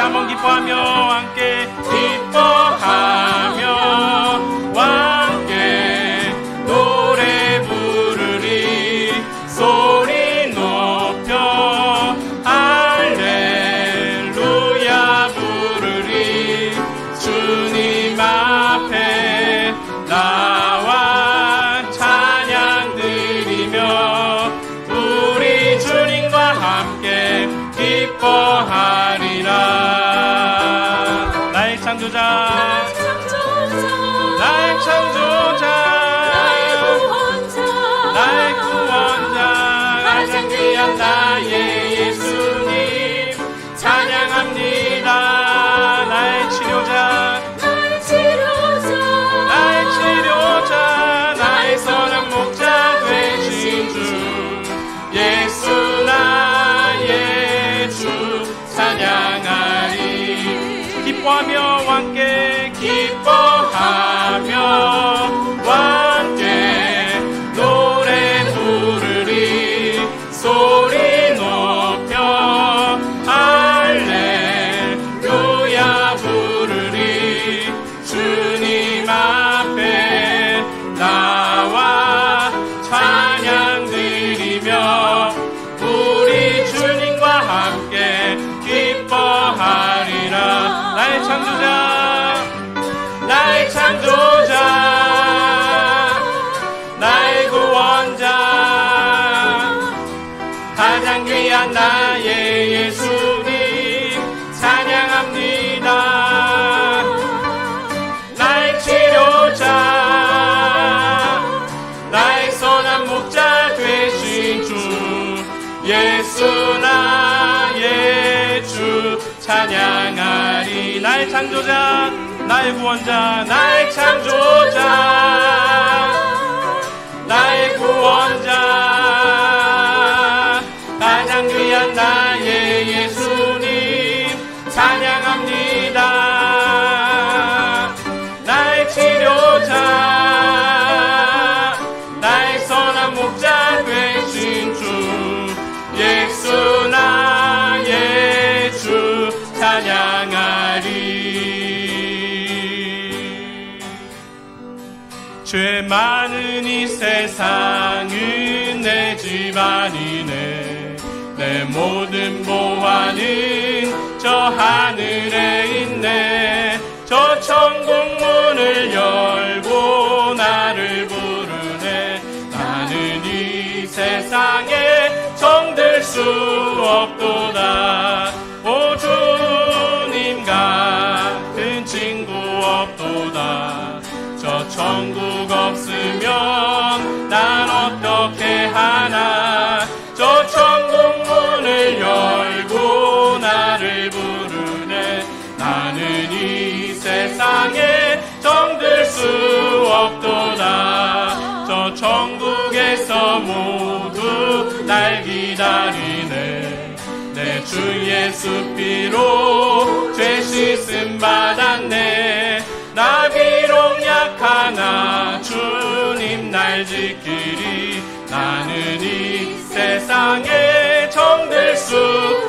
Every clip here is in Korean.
한번 기뻐하며 함께 기뻐하며 함께 노래 부르리 소리 높여 할렐루야 부르리 주님 앞에 나와 찬양 드리며 우리 주님과 함께 기뻐하리라. 나의 창조자 나의 창조자 나의 구원자 가장 귀한 나의 예수님 찬양합니다. 나의 치료자 나의 선한 목자 되신 주 예수 나의 주 찬양하리. 기뻐하며 함께 기뻐하며 함께 노래 부르리 소리 높여 할렐루야 부르리 주님 앞에 나와 찬양 드리며 우리 주님과 함께 기뻐하리라. 나의 창조자 나의 창조자 나의 구원자 가장 귀한 나의 예수님 찬양합니다. 나의 치료자 나의 선한 목자 되신 주 예수 나의 주 찬양하리. 나의 창조자 나의 구원자 나의 창조자 나의 구원자 가장 귀한 나의 예수님 찬양합니다. 나의 치료자 나의 선한 목자 되신 주 예수 나의 주 찬양하리. 죄 많은 이 세상은 내 집안이네. 내 모든 보화는 저 하늘에 있네. 저 천국 문을 열고 나를 부르네. 나는 이 세상에 정들 수 없도다. 오 주님 같은 친구 없도다. 저 천국 없으면 난 어떻게 하나. 저 천국 문을 열고 나를 부르네. 나는 이 세상에 정들 수 없도다. 저 천국에서 모두 날 기다리네. 내 주 예수 피로 죄 씻음 받았네. 나 비록 약하나 주님 날 지키리. 나는 이 세상에 정들 수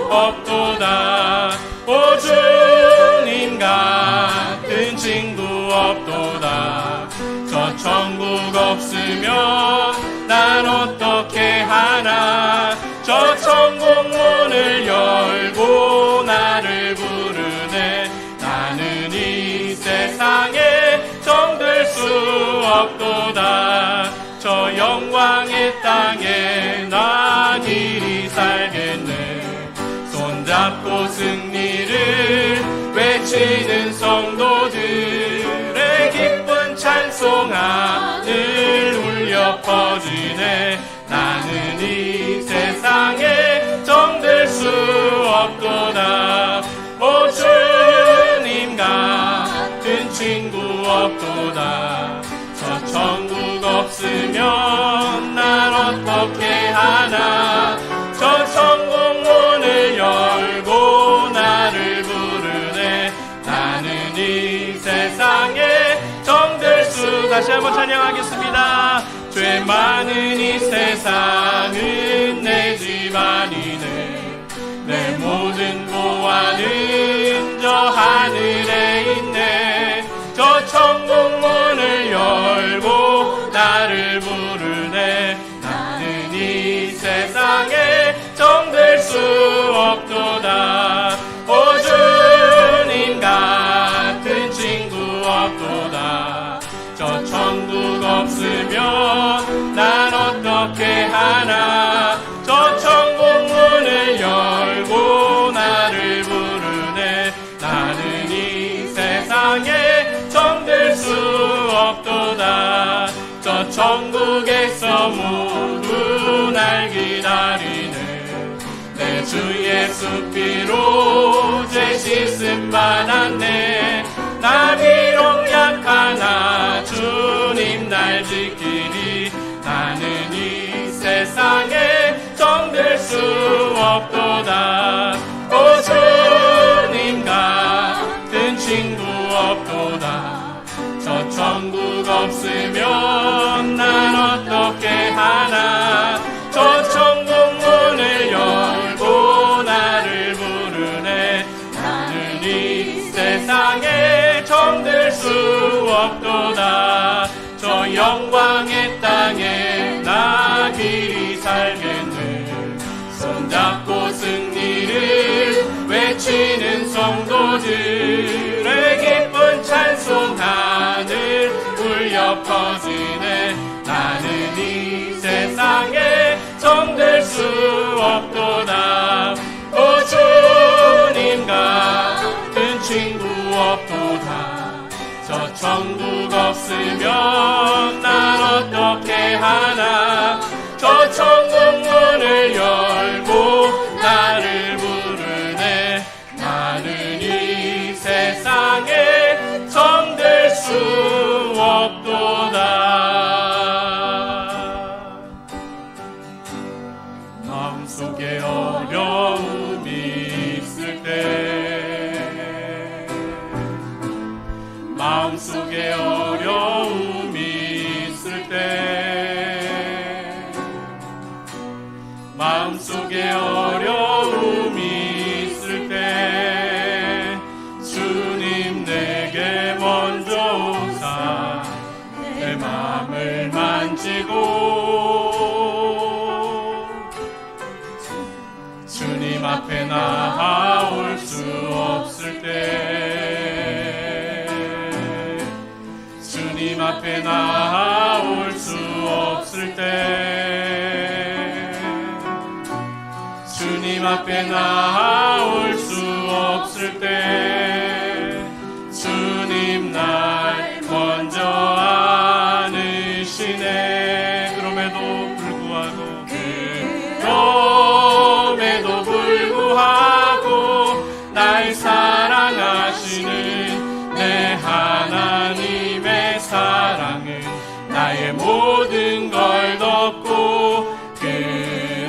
없도다. 오 주님 같은 친구 없도다. 저 천국 없으면 난 어떻게 하나. 저 천국 문을 열고 나를 부르네. 나는 이 세상에 정들 수 없도다. 저 영광의 땅에 난 이리 살겠네. 손잡고 승리를 외치는 성도들의 기쁜 찬송 하늘 울려 퍼지네. 나는 이 세상에 정들 수 없도다. 오 주님 같은 친구 없도다. 저 천국 없으면 난 어떻게 하나. 저 천국 문을 열고 나를 부르네. 나는 이 세상에 정들 수. 다시 한번 찬양하겠습니다. 죄 많은 이 세상은 내 집안이네. 내 모든 보화는 하늘에 있네. 저 천국 문을 열고 나를 부르네. 나는 이 세상에 정될 수 없도다. 오 주님 같은 친구 없도다. 저 천국 없으면 난 어떻게 하나. 저 천국 문을 열고 나를 부르네. 나는 이 세상에 정될 수 없도다. 저 천국에서 모두 날 기다리네. 내 주 예수 피로 죄 씻음 받았네. 나 비록 약하나 주님 날 지키리. 나는 이 세상에 정될 수 없도다. 오 주님 같은 친구 없도다. 저 천국 없으면 난 어떻게 하나. 저 천국 문을 열고 나를 부르네. 나는 이 세상에 정될 수 없도다. 저 영광의 땅에 나 길이 살겠네. 손잡고 승리를 외치는 성도들의 기쁜 찬송 하늘 울려 퍼지네. 나는 이 세상에 정될 수 없도다. 오 주님 같은 친구 없도다. 저 천국 없으면 난 어떻게 하나. 저 천국 문을 열고 나를 부르네. 나는 이 세상에 정될 수 없도다. 마음속에 어려움이 있을 때, 마음속에 어려움이 있을 때, 마음속에 어려움이 있을 때 주님 내게 먼저 오사 내 마음을 만지고 주님 앞에 나아올 수 없을 때, 주님 앞에 나아올 수 없을 때, 주님 앞에 나아올 수 없을 때 주님 날 먼저 안으시네. 그럼에도 불구하고 날 사랑하시는 내 하나님의 사랑은 나의 모든 걸 덮고,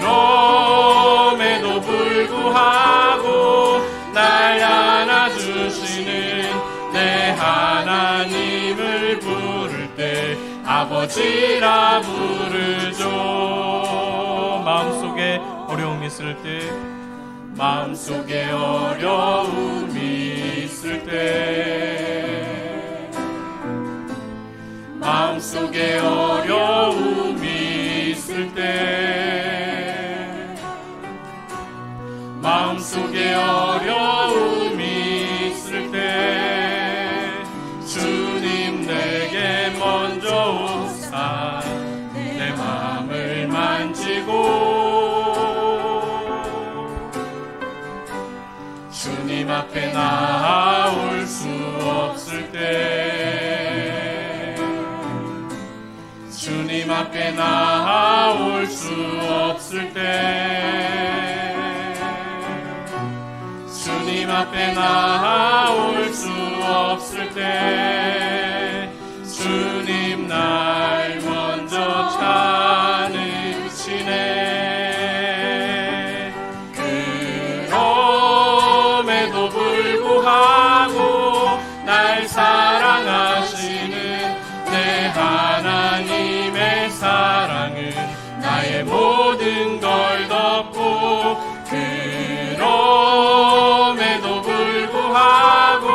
그럼에도 불구하고 날 안아주시는 내 하나님을 부를 때 아버지라 부르죠. 마음속에 어려움이 있을 때, 마음속에 어려움이 있을 때, 마음속에 어려움이 있을 때, 마음속에 어려움이 있을 때 주님 내게 먼저 오사 내 마음을 만지고 주님 앞에 나아올 수 없을 때, 주님 앞에 나아올 수 없을 때, 주님 앞에 나아올 수 없을 때 주님 날 먼저 찾으시네. 그럼에도 불구하고 날 사랑하시는 내 하나님의 사랑은 나의 모든 걸 덮고, 그럼에도 불구하고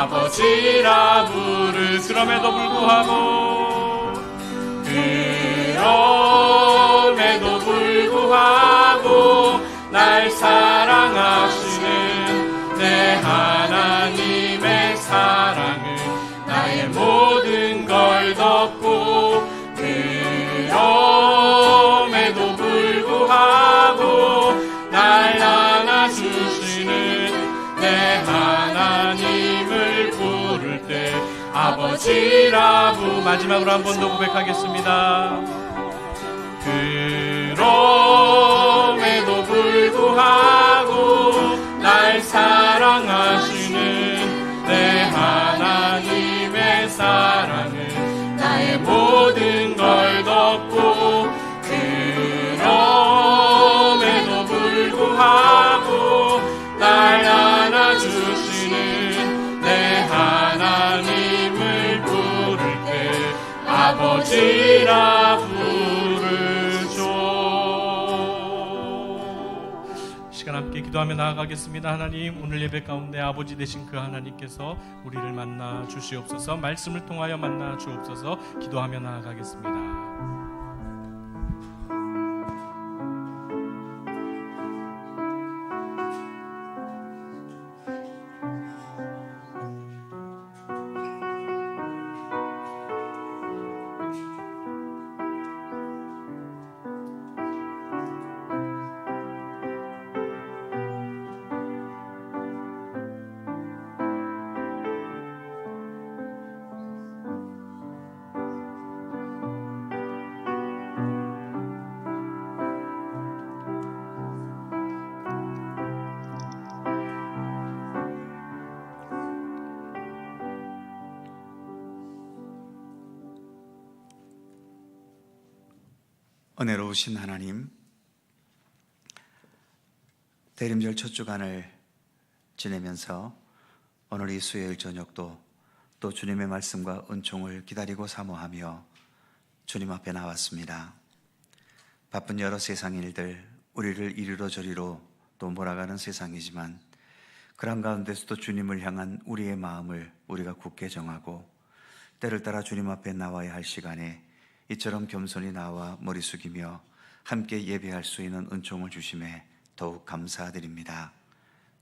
아버지라 부르. 그럼에도 불구하고 날 사랑하시는 내 하나님의 사랑은 나의 모든 걸 덮고, 그럼에도 불구하고 날 안아주시는 내 하나님을 부를 때 아버지라 마지막으로 한 번 더 고백하겠습니다. 그럼에도 불구하고 날 사랑하시는 내 하나님의 사랑은 나의 모든 걸 덮고, 그럼에도 불구하고 날 안아주시는 내 하나님을 부를 때 아버지라 함께 기도하며 나아가겠습니다. 하나님, 오늘 예배 가운데 아버지 되신 그 하나님께서 우리를 만나 주시옵소서. 말씀을 통하여 만나 주옵소서. 기도하며 나아가겠습니다. 은혜로우신 하나님, 대림절 첫 주간을 지내면서 오늘 이 수요일 저녁도 또 주님의 말씀과 은총을 기다리고 사모하며 주님 앞에 나왔습니다. 바쁜 여러 세상 일들, 우리를 이리로 저리로 또 몰아가는 세상이지만 그런 가운데서도 주님을 향한 우리의 마음을 우리가 굳게 정하고 때를 따라 주님 앞에 나와야 할 시간에 이처럼 겸손히 나와 머리 숙이며 함께 예배할 수 있는 은총을 주심에 더욱 감사드립니다.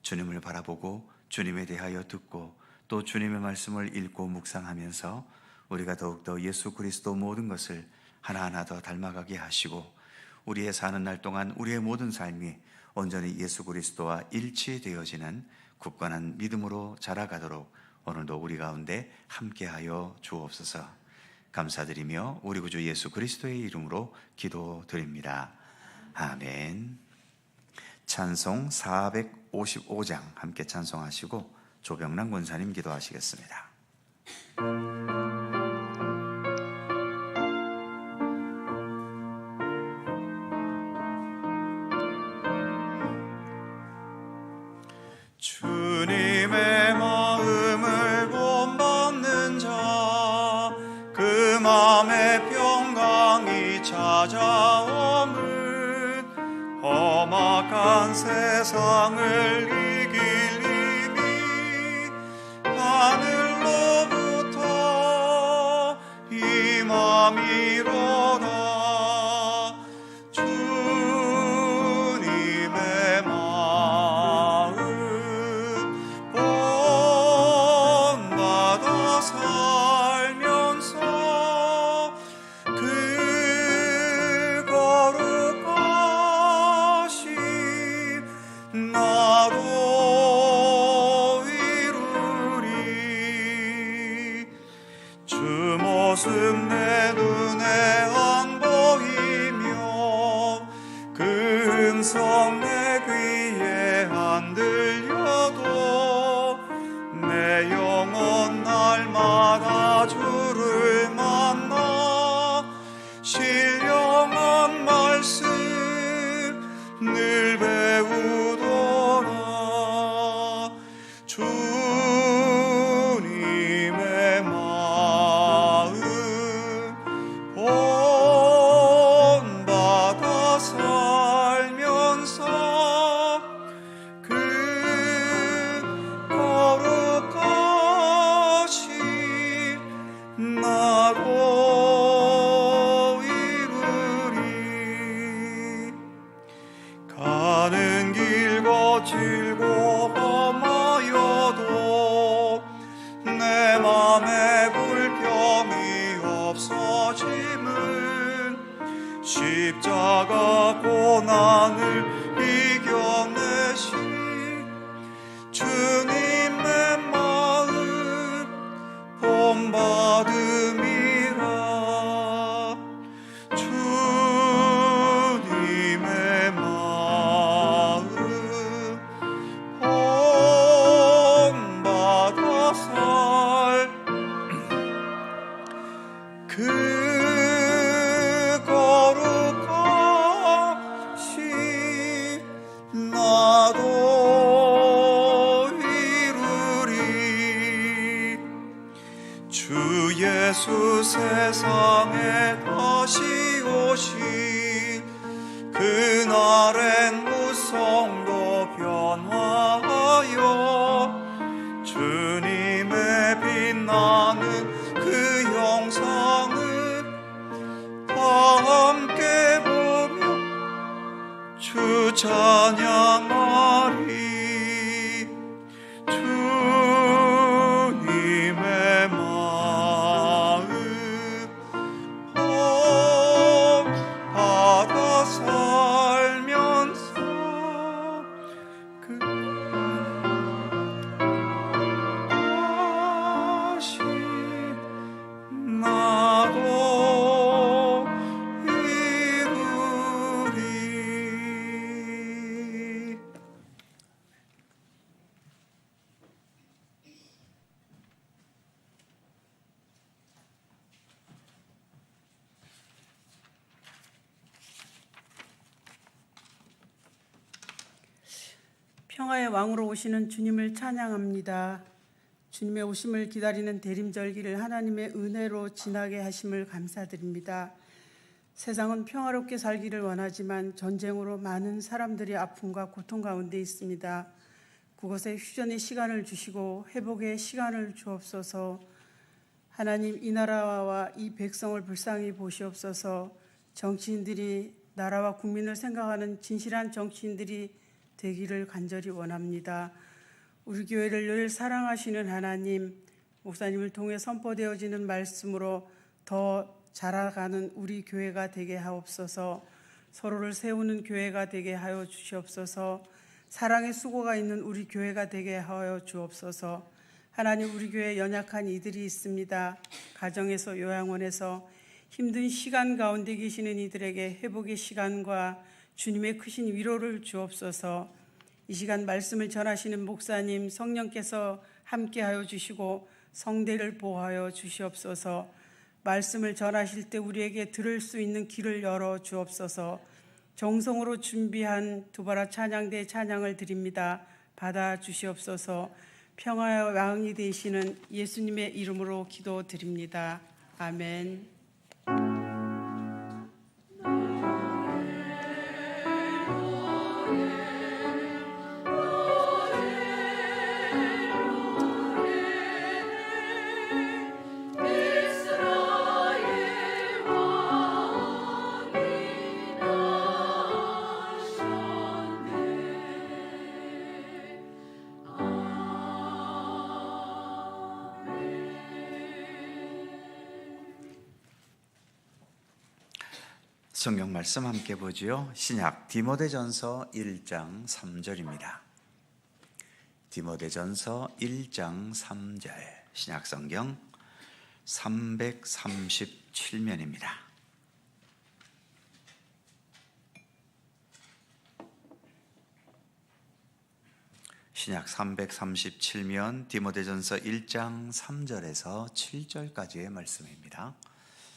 주님을 바라보고 주님에 대하여 듣고 또 주님의 말씀을 읽고 묵상하면서 우리가 더욱더 예수 그리스도 모든 것을 하나하나 더 닮아가게 하시고 우리의 사는 날 동안 우리의 모든 삶이 온전히 예수 그리스도와 일치되어지는 굳건한 믿음으로 자라가도록 오늘도 우리 가운데 함께하여 주옵소서. 감사드리며 우리 구주 예수 그리스도의 이름으로 기도드립니다. 아멘. 찬송 455장 함께 찬송하시고 조병란 권사님 기도하시겠습니다. 주님의 마음을 본받는 자, 그 마음의 평강이 찾아오면 험악한 세상을 이길 힘이 하늘로부터 임함이로다. 주님의 마음 본받아 살면서 그 거룩하신 나도 이루리. 주 모습 내 눈에 안 보이며 그 음성 내 귀에 안 들려도 내 영혼 날마다 주를 만나 신령한 말씀 늘 배우더라. 주님의 마음 주 예수 세상에 다시 오실 그날엔 무성도 변화하여 주님의 빛나는 그 영상을 다 함께 보며 주 찬양하리. 주님의 마음 받아 살면서 그 다시 나도 이루리. 평화의 왕으로 오시는 주님을 찬양합니다. 주님의 오심을 기다리는 대림절기를 하나님의 은혜로 지나게 하심을 감사드립니다. 세상은 평화롭게 살기를 원하지만 전쟁으로 많은 사람들이 아픔과 고통 가운데 있습니다. 그곳에 휴전의 시간을 주시고 회복의 시간을 주옵소서. 하나님, 이 나라와 이 백성을 불쌍히 보시옵소서. 정치인들이 나라와 국민을 생각하는 진실한 정치인들이 되기를 간절히 원합니다. 우리 교회를 늘 사랑하시는 하나님, 목사님을 통해 선포되어지는 말씀으로 더 자라가는 우리 교회가 되게 하옵소서. 서로를 세우는 교회가 되게 하여 주시옵소서. 사랑의 수고가 있는 우리 교회가 되게 하여 주옵소서. 하나님, 우리 교회에 연약한 이들이 있습니다. 가정에서, 요양원에서 힘든 시간 가운데 계시는 이들에게 회복의 시간과 주님의 크신 위로를 주옵소서. 이 시간 말씀을 전하시는 목사님, 성령께서 함께하여 주시고 성대를 보호하여 주시옵소서. 말씀을 전하실 때 우리에게 들을 수 있는 길을 열어 주옵소서. 정성으로 준비한 두바라 찬양대 찬양을 드립니다. 받아 주시옵소서. 평화의 왕이 되시는 예수님의 이름으로 기도드립니다. 아멘. 성경 말씀 함께 보지요. 신약 디모데전서 1장 3절입니다. 디모데전서 1장 3절, 신약 성경 337면입니다. 신약 337면 디모데전서 1장 3절에서 7절까지의 말씀입니다.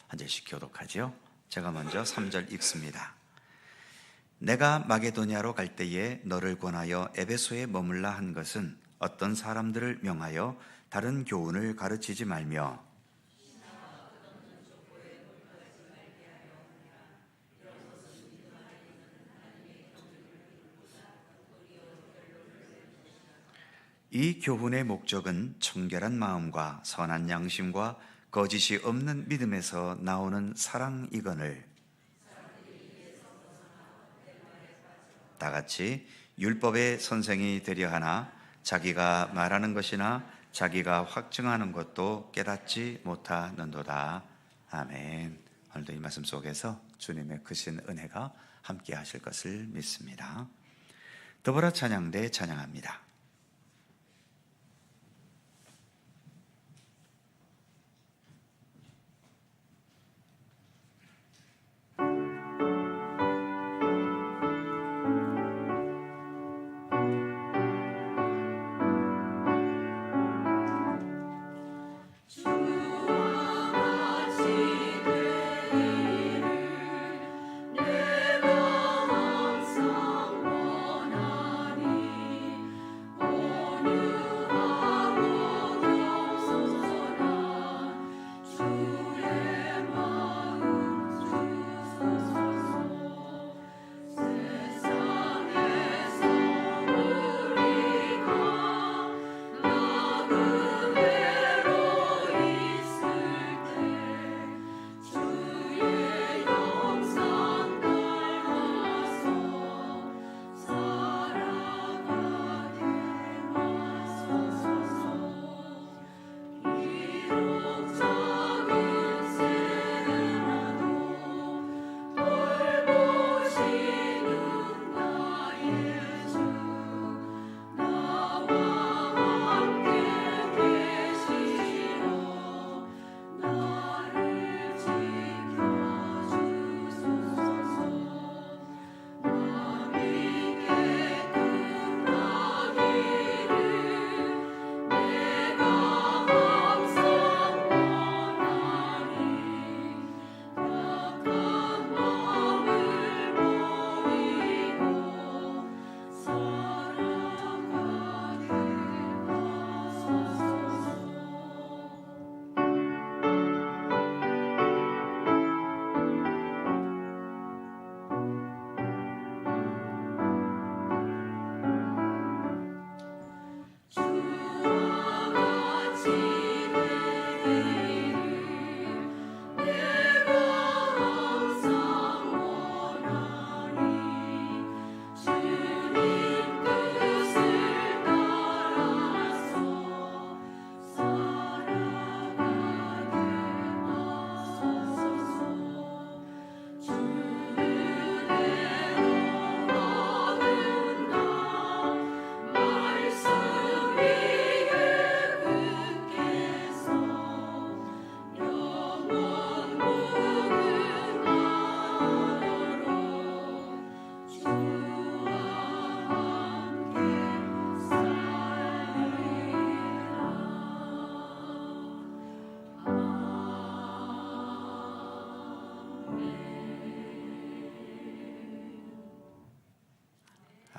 한 절씩 교독하죠. 제가 먼저 3절 읽습니다. 내가 마게도냐로 갈 때에 너를 권하여 에베소에 머물라 한 것은 어떤 사람들을 명하여 다른 교훈을 가르치지 말며 이 교훈의 목적은 청결한 마음과 선한 양심과 거짓이 없는 믿음에서 나오는 사랑이거늘 다같이 율법의 선생이 되려 하나 자기가 말하는 것이나 자기가 확증하는 것도 깨닫지 못하는도다. 아멘. 오늘도 이 말씀 속에서 주님의 크신 은혜가 함께 하실 것을 믿습니다. 더불어 찬양대 찬양합니다.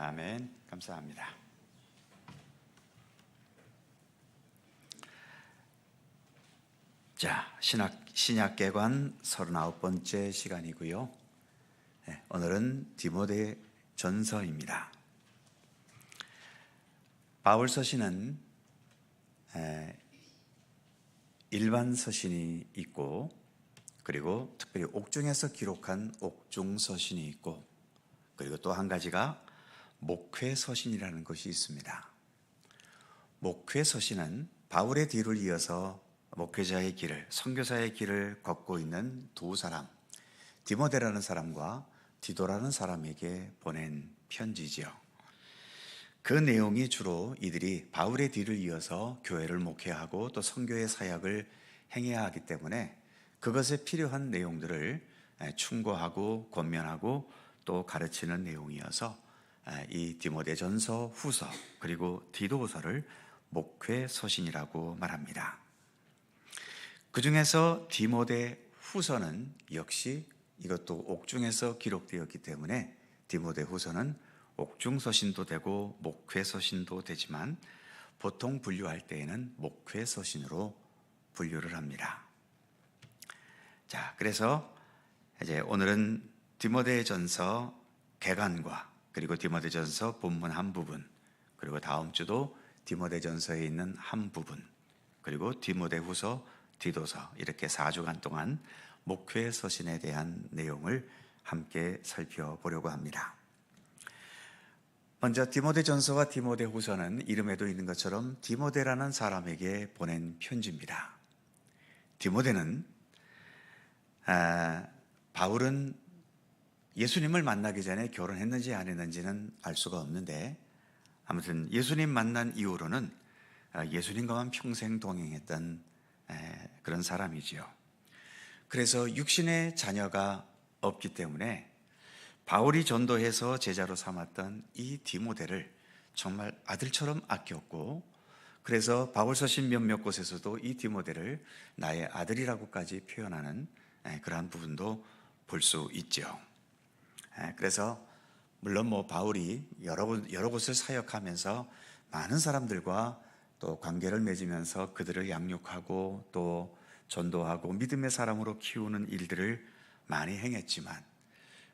아멘. 감사합니다. 자, 신약개관 39번째 시간이고요. 네, 오늘은 디모데 전서입니다. 바울 서신은 일반 서신이 있고, 그리고 특별히 옥중에서 기록한 옥중 서신이 있고, 그리고 또 한 가지가 목회 서신이라는 것이 있습니다. 목회 서신은 바울의 뒤를 이어서 목회자의 길을, 선교사의 길을 걷고 있는 두 사람, 디모데라는 사람과 디도라는 사람에게 보낸 편지지요. 그 내용이 주로 이들이 바울의 뒤를 이어서 교회를 목회하고 또 선교의 사역을 행해야 하기 때문에 그것에 필요한 내용들을 충고하고 권면하고 또 가르치는 내용이어서 이 디모데전서, 후서, 그리고 디도서를 목회 서신이라고 말합니다. 그 중에서 디모데 후서는 역시 이것도 옥중에서 기록되었기 때문에 디모데 후서는 옥중 서신도 되고 목회 서신도 되지만 보통 분류할 때에는 목회 서신으로 분류를 합니다. 자, 그래서 이제 오늘은 디모데전서 개관과 그리고 디모데전서 본문 한 부분, 그리고 다음 주도 디모데전서에 있는 한 부분, 그리고 디모데후서, 디도서, 이렇게 4주간 동안 목회 서신에 대한 내용을 함께 살펴보려고 합니다. 먼저 디모데전서와 디모데후서는 이름에도 있는 것처럼 디모데라는 사람에게 보낸 편지입니다. 디모데는 바울은 예수님을 만나기 전에 결혼했는지 안 했는지는 알 수가 없는데, 아무튼 예수님 만난 이후로는 예수님과만 평생 동행했던 그런 사람이지요. 그래서 육신의 자녀가 없기 때문에 바울이 전도해서 제자로 삼았던 이 디모데를 정말 아들처럼 아꼈고, 그래서 바울 서신 몇몇 곳에서도 이 디모데를 나의 아들이라고까지 표현하는 그러한 부분도 볼 수 있죠. 그래서 물론 바울이 여러 곳을 사역하면서 많은 사람들과 또 관계를 맺으면서 그들을 양육하고 또 전도하고 믿음의 사람으로 키우는 일들을 많이 행했지만,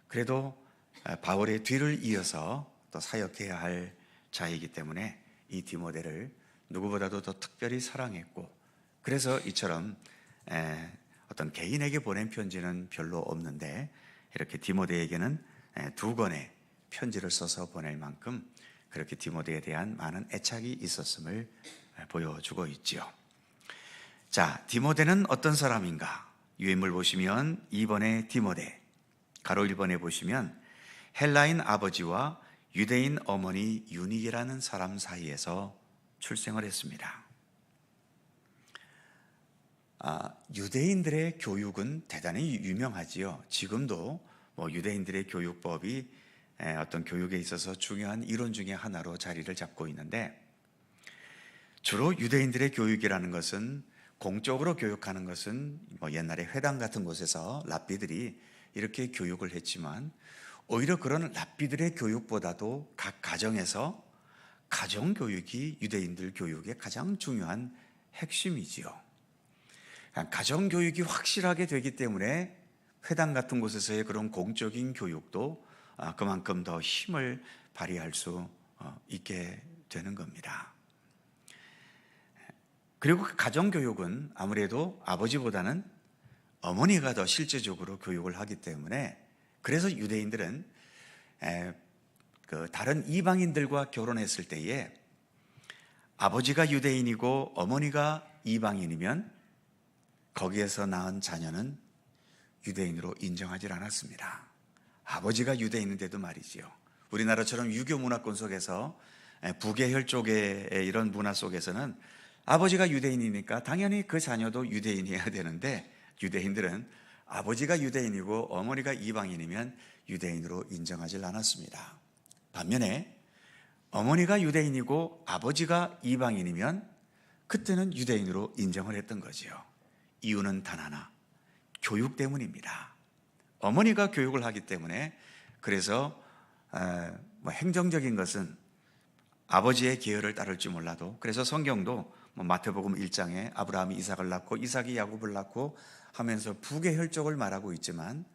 그래도 바울의 뒤를 이어서 또 사역해야 할 자이기 때문에 이 디모데를 누구보다도 더 특별히 사랑했고, 그래서 이처럼 어떤 개인에게 보낸 편지는 별로 없는데 이렇게 디모데에게는 2권의 편지를 써서 보낼 만큼 그렇게 디모데에 대한 많은 애착이 있었음을 보여주고 있지요. 자, 디모데는 어떤 사람인가? 유인물 보시면 2번의 디모데, 가로 1번에 보시면 헬라인 아버지와 유대인 어머니 유니게라는 사람 사이에서 출생을 했습니다. 유대인들의 교육은 대단히 유명하지요. 지금도 유대인들의 교육법이 어떤 교육에 있어서 중요한 이론 중에 하나로 자리를 잡고 있는데, 주로 유대인들의 교육이라는 것은, 공적으로 교육하는 것은 옛날에 회당 같은 곳에서 랍비들이 이렇게 교육을 했지만, 오히려 그런 랍비들의 교육보다도 각 가정에서 가정교육이 유대인들 교육의 가장 중요한 핵심이지요. 가정교육이 확실하게 되기 때문에 회당 같은 곳에서의 그런 공적인 교육도 그만큼 더 힘을 발휘할 수 있게 되는 겁니다. 그리고 그 가정교육은 아무래도 아버지보다는 어머니가 더 실제적으로 교육을 하기 때문에, 그래서 유대인들은 다른 이방인들과 결혼했을 때에 아버지가 유대인이고 어머니가 이방인이면 거기에서 낳은 자녀는 유대인으로 인정하지 않았습니다. 아버지가 유대인인데도 말이지요. 우리나라처럼 유교 문화권 속에서 부계혈 쪽의 이런 문화 속에서는 아버지가 유대인이니까 당연히 그 자녀도 유대인이어야 되는데, 유대인들은 아버지가 유대인이고 어머니가 이방인이면 유대인으로 인정하지 않았습니다. 반면에 어머니가 유대인이고 아버지가 이방인이면 그때는 유대인으로 인정을 했던 거지요. 이유는 단 하나, 교육 때문입니다. 어머니가 교육을 하기 때문에, 그래서 행정적인 것은 아버지의 계열을 따를지 몰라도, 그래서 성경도 마태복음 1장에 아브라함이 이삭을 낳고 이삭이 야곱을 낳고 하면서 부계 혈족을 말하고 있지만,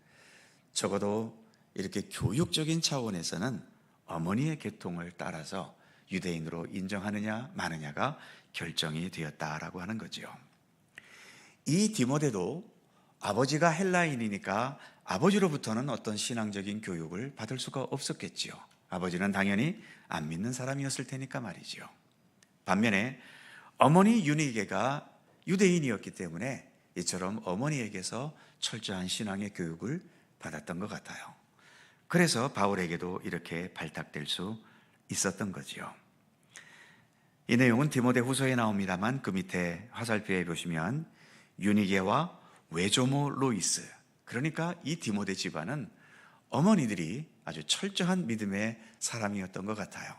적어도 이렇게 교육적인 차원에서는 어머니의 계통을 따라서 유대인으로 인정하느냐 마느냐가 결정이 되었다라고 하는 거죠. 이 디모데도 아버지가 헬라인이니까 아버지로부터는 어떤 신앙적인 교육을 받을 수가 없었겠지요. 아버지는 당연히 안 믿는 사람이었을 테니까 말이죠. 반면에 어머니 유니게가 유대인이었기 때문에 이처럼 어머니에게서 철저한 신앙의 교육을 받았던 것 같아요. 그래서 바울에게도 이렇게 발탁될 수 있었던 거지요. 이 내용은 디모데 후서에 나옵니다만 그 밑에 화살표에 보시면 유니게와 외조모 로이스, 그러니까 이 디모데 집안은 어머니들이 아주 철저한 믿음의 사람이었던 것 같아요.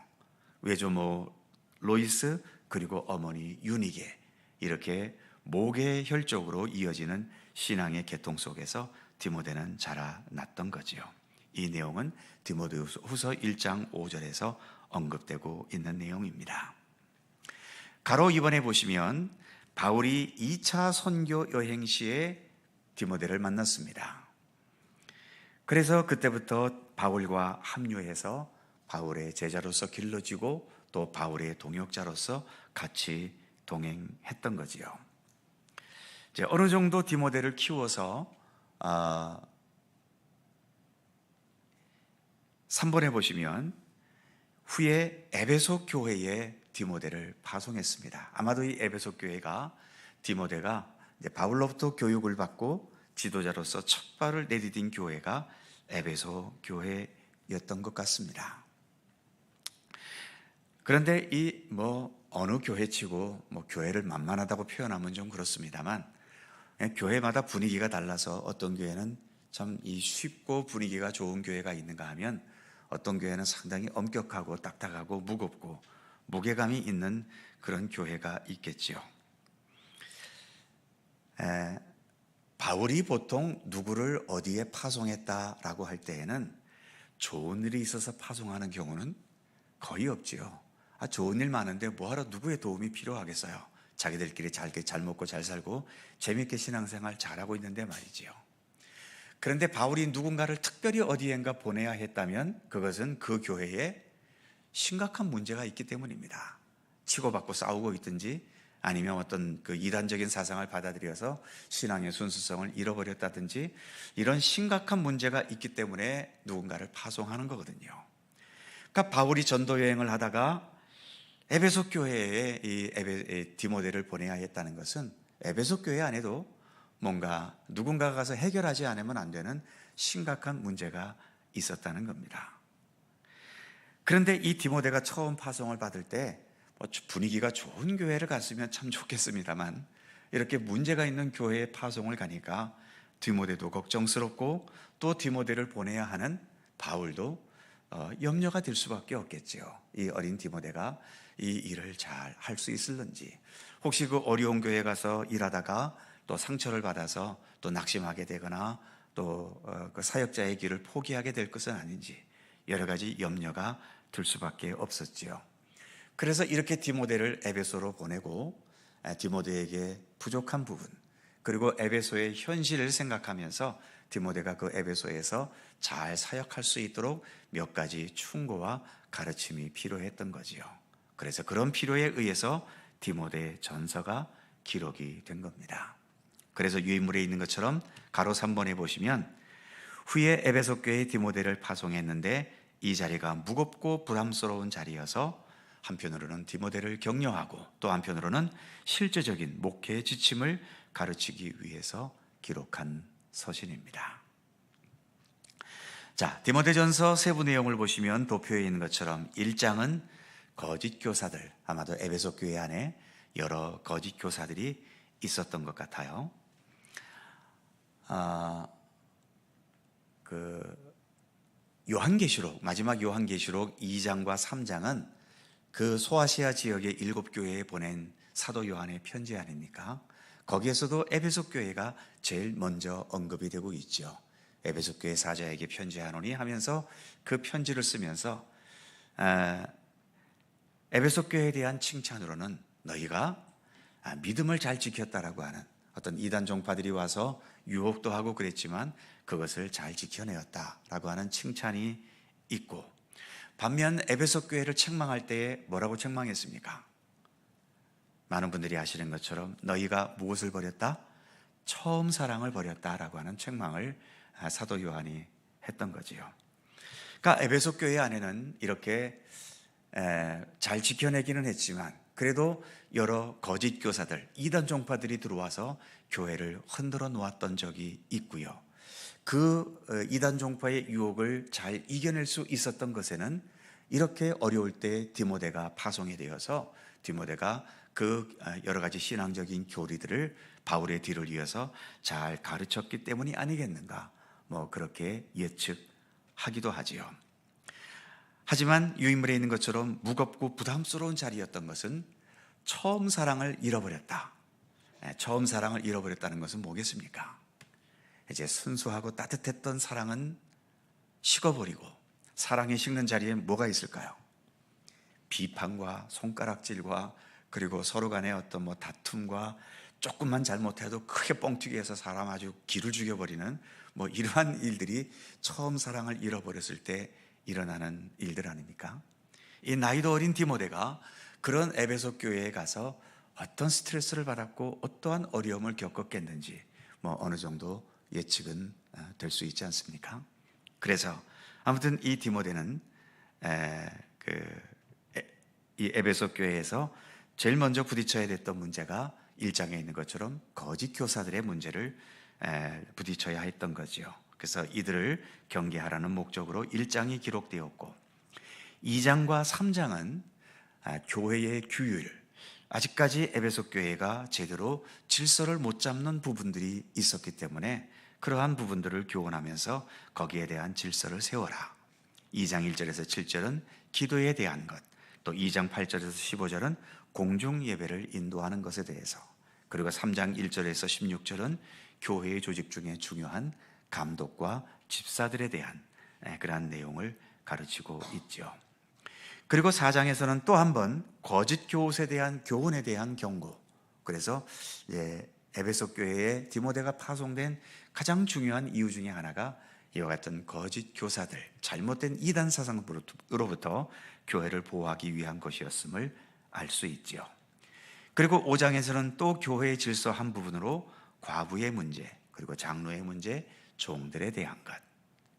외조모 로이스 그리고 어머니 유니게, 이렇게 모계 혈족으로 이어지는 신앙의 계통 속에서 디모데는 자라났던 거지요. 이 내용은 디모데 후서 1장 5절에서 언급되고 있는 내용입니다. 가로 2번에 보시면 바울이 2차 선교 여행 시에 디모데를 만났습니다. 그래서 그때부터 바울과 합류해서 바울의 제자로서 길러지고 또 바울의 동역자로서 같이 동행했던 거지요. 이제 어느 정도 디모데를 키워서 3번에 보시면 후에 에베소 교회에 디모데를 파송했습니다. 아마도 이 에베소 교회가 디모데가 이제 바울로부터 교육을 받고 지도자로서 첫 발을 내디딘 교회가 에베소 교회였던 것 같습니다. 그런데 이 어느 교회치고 교회를 만만하다고 표현하면 좀 그렇습니다만, 교회마다 분위기가 달라서 어떤 교회는 참 이 쉽고 분위기가 좋은 교회가 있는가 하면 어떤 교회는 상당히 엄격하고 딱딱하고 무겁고 무게감이 있는 그런 교회가 있겠지요. 바울이 보통 누구를 어디에 파송했다라고 할 때에는 좋은 일이 있어서 파송하는 경우는 거의 없지요. 좋은 일 많은데 뭐하러 누구의 도움이 필요하겠어요. 자기들끼리 잘 먹고 잘 살고 재밌게 신앙생활 잘하고 있는데 말이지요. 그런데 바울이 누군가를 특별히 어디엔가 보내야 했다면 그것은 그 교회에 심각한 문제가 있기 때문입니다. 치고받고 싸우고 있든지 아니면 어떤 그 이단적인 사상을 받아들여서 신앙의 순수성을 잃어버렸다든지 이런 심각한 문제가 있기 때문에 누군가를 파송하는 거거든요. 그러니까 바울이 전도 여행을 하다가 에베소 교회에 이 디모데를 보내야 했다는 것은 에베소 교회 안에도 뭔가 누군가가 가서 해결하지 않으면 안 되는 심각한 문제가 있었다는 겁니다. 그런데 이 디모데가 처음 파송을 받을 때 분위기가 좋은 교회를 갔으면 참 좋겠습니다만 이렇게 문제가 있는 교회에 파송을 가니까 디모데도 걱정스럽고 또 디모데를 보내야 하는 바울도 염려가 될 수밖에 없겠지요. 이 어린 디모데가 이 일을 잘 할 수 있을런지, 혹시 그 어려운 교회에 가서 일하다가 또 상처를 받아서 또 낙심하게 되거나 또 그 사역자의 길을 포기하게 될 것은 아닌지 여러 가지 염려가 들 수밖에 없었지요. 그래서 이렇게 디모데를 에베소로 보내고 디모데에게 부족한 부분 그리고 에베소의 현실을 생각하면서 디모데가 그 에베소에서 잘 사역할 수 있도록 몇 가지 충고와 가르침이 필요했던 거지요. 그래서 그런 필요에 의해서 디모데 전서가 기록이 된 겁니다. 그래서 유인물에 있는 것처럼 가로 3번에 보시면 후에 에베소 교회에 디모데를 파송했는데 이 자리가 무겁고 부담스러운 자리여서 한편으로는 디모데를 격려하고 또 한편으로는 실제적인 목회의 지침을 가르치기 위해서 기록한 서신입니다. 자, 디모데전서 세부 내용을 보시면 도표에 있는 것처럼 1장은 거짓 교사들, 아마도 에베소 교회 안에 여러 거짓 교사들이 있었던 것 같아요. 요한계시록, 마지막 요한계시록 2장과 3장은 그 소아시아 지역의 7교회에 보낸 사도 요한의 편지 아닙니까? 거기에서도 에베소 교회가 제일 먼저 언급이 되고 있죠. 에베소 교회 사자에게 편지하노니 하면서 그 편지를 쓰면서 에베소 교회에 대한 칭찬으로는 너희가 믿음을 잘 지켰다라고 하는, 어떤 이단 종파들이 와서 유혹도 하고 그랬지만 그것을 잘 지켜내었다라고 하는 칭찬이 있고, 반면 에베소 교회를 책망할 때에 뭐라고 책망했습니까? 많은 분들이 아시는 것처럼 너희가 무엇을 버렸다? 처음 사랑을 버렸다라고 하는 책망을 사도 요한이 했던 거지요. 그러니까 에베소 교회 안에는 이렇게 잘 지켜내기는 했지만 그래도 여러 거짓 교사들, 이단 종파들이 들어와서 교회를 흔들어 놓았던 적이 있고요. 그 이단 종파의 유혹을 잘 이겨낼 수 있었던 것에는 이렇게 어려울 때 디모데가 파송이 되어서 디모데가 그 여러 가지 신앙적인 교리들을 바울의 뒤를 이어서 잘 가르쳤기 때문이 아니겠는가, 그렇게 예측하기도 하지요. 하지만 유인물에 있는 것처럼 무겁고 부담스러운 자리였던 것은 처음 사랑을 잃어버렸다. 처음 사랑을 잃어버렸다는 것은 뭐겠습니까? 이제 순수하고 따뜻했던 사랑은 식어버리고 사랑이 식는 자리에 뭐가 있을까요? 비판과 손가락질과 그리고 서로 간의 어떤 다툼과 조금만 잘못해도 크게 뻥튀기 해서 사람 아주 기를 죽여버리는 이러한 일들이 처음 사랑을 잃어버렸을 때 일어나는 일들 아닙니까? 이 나이도 어린 디모데가 그런 에베소 교회에 가서 어떤 스트레스를 받았고 어떠한 어려움을 겪었겠는지 어느 정도 예측은 될 수 있지 않습니까? 그래서 아무튼 이 디모데는 이 에베소 교회에서 제일 먼저 부딪혀야 됐던 문제가 1장에 있는 것처럼 거짓 교사들의 문제를 부딪혀야 했던 거지요. 그래서 이들을 경계하라는 목적으로 1장이 기록되었고, 2장과 3장은 교회의 규율, 아직까지 에베소 교회가 제대로 질서를 못 잡는 부분들이 있었기 때문에 그러한 부분들을 교훈하면서 거기에 대한 질서를 세워라. 2장 1절에서 7절은 기도에 대한 것, 또 2장 8절에서 15절은 공중 예배를 인도하는 것에 대해서, 그리고 3장 1절에서 16절은 교회의 조직 중에 중요한 감독과 집사들에 대한 그러한 내용을 가르치고 있죠. 그리고 4장에서는 또 한 번 거짓 교훈에 대한 경고, 그래서 에베소 교회에 디모데가 파송된 가장 중요한 이유 중에 하나가 이와 같은 거짓 교사들, 잘못된 이단 사상으로부터 교회를 보호하기 위한 것이었음을 알 수 있지요. 그리고 5장에서는 또 교회의 질서 한 부분으로 과부의 문제, 그리고 장로의 문제, 종들에 대한 것,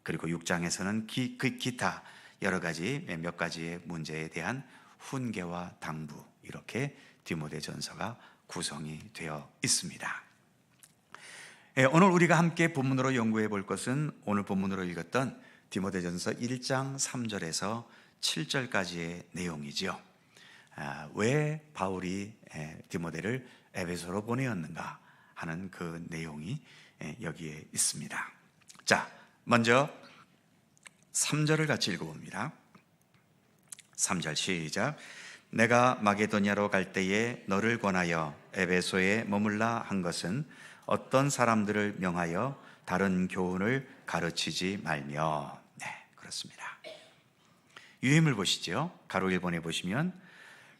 그리고 6장에서는 기타 여러 가지 몇 가지의 문제에 대한 훈계와 당부, 이렇게 디모데전서가 구성이 되어 있습니다. 오늘 우리가 함께 본문으로 연구해 볼 것은 오늘 본문으로 읽었던 디모데전서 1장 3절에서 7절까지의 내용이지요. 왜 바울이 디모데를 에베소로 보내었는가 하는 그 내용이 여기에 있습니다. 자, 먼저 3절을 같이 읽어봅니다. 3절 시작. 내가 마게도냐로 갈 때에 너를 권하여 에베소에 머물라 한 것은 어떤 사람들을 명하여 다른 교훈을 가르치지 말며. 네, 그렇습니다. 유임을 보시죠. 가로 1번에 보시면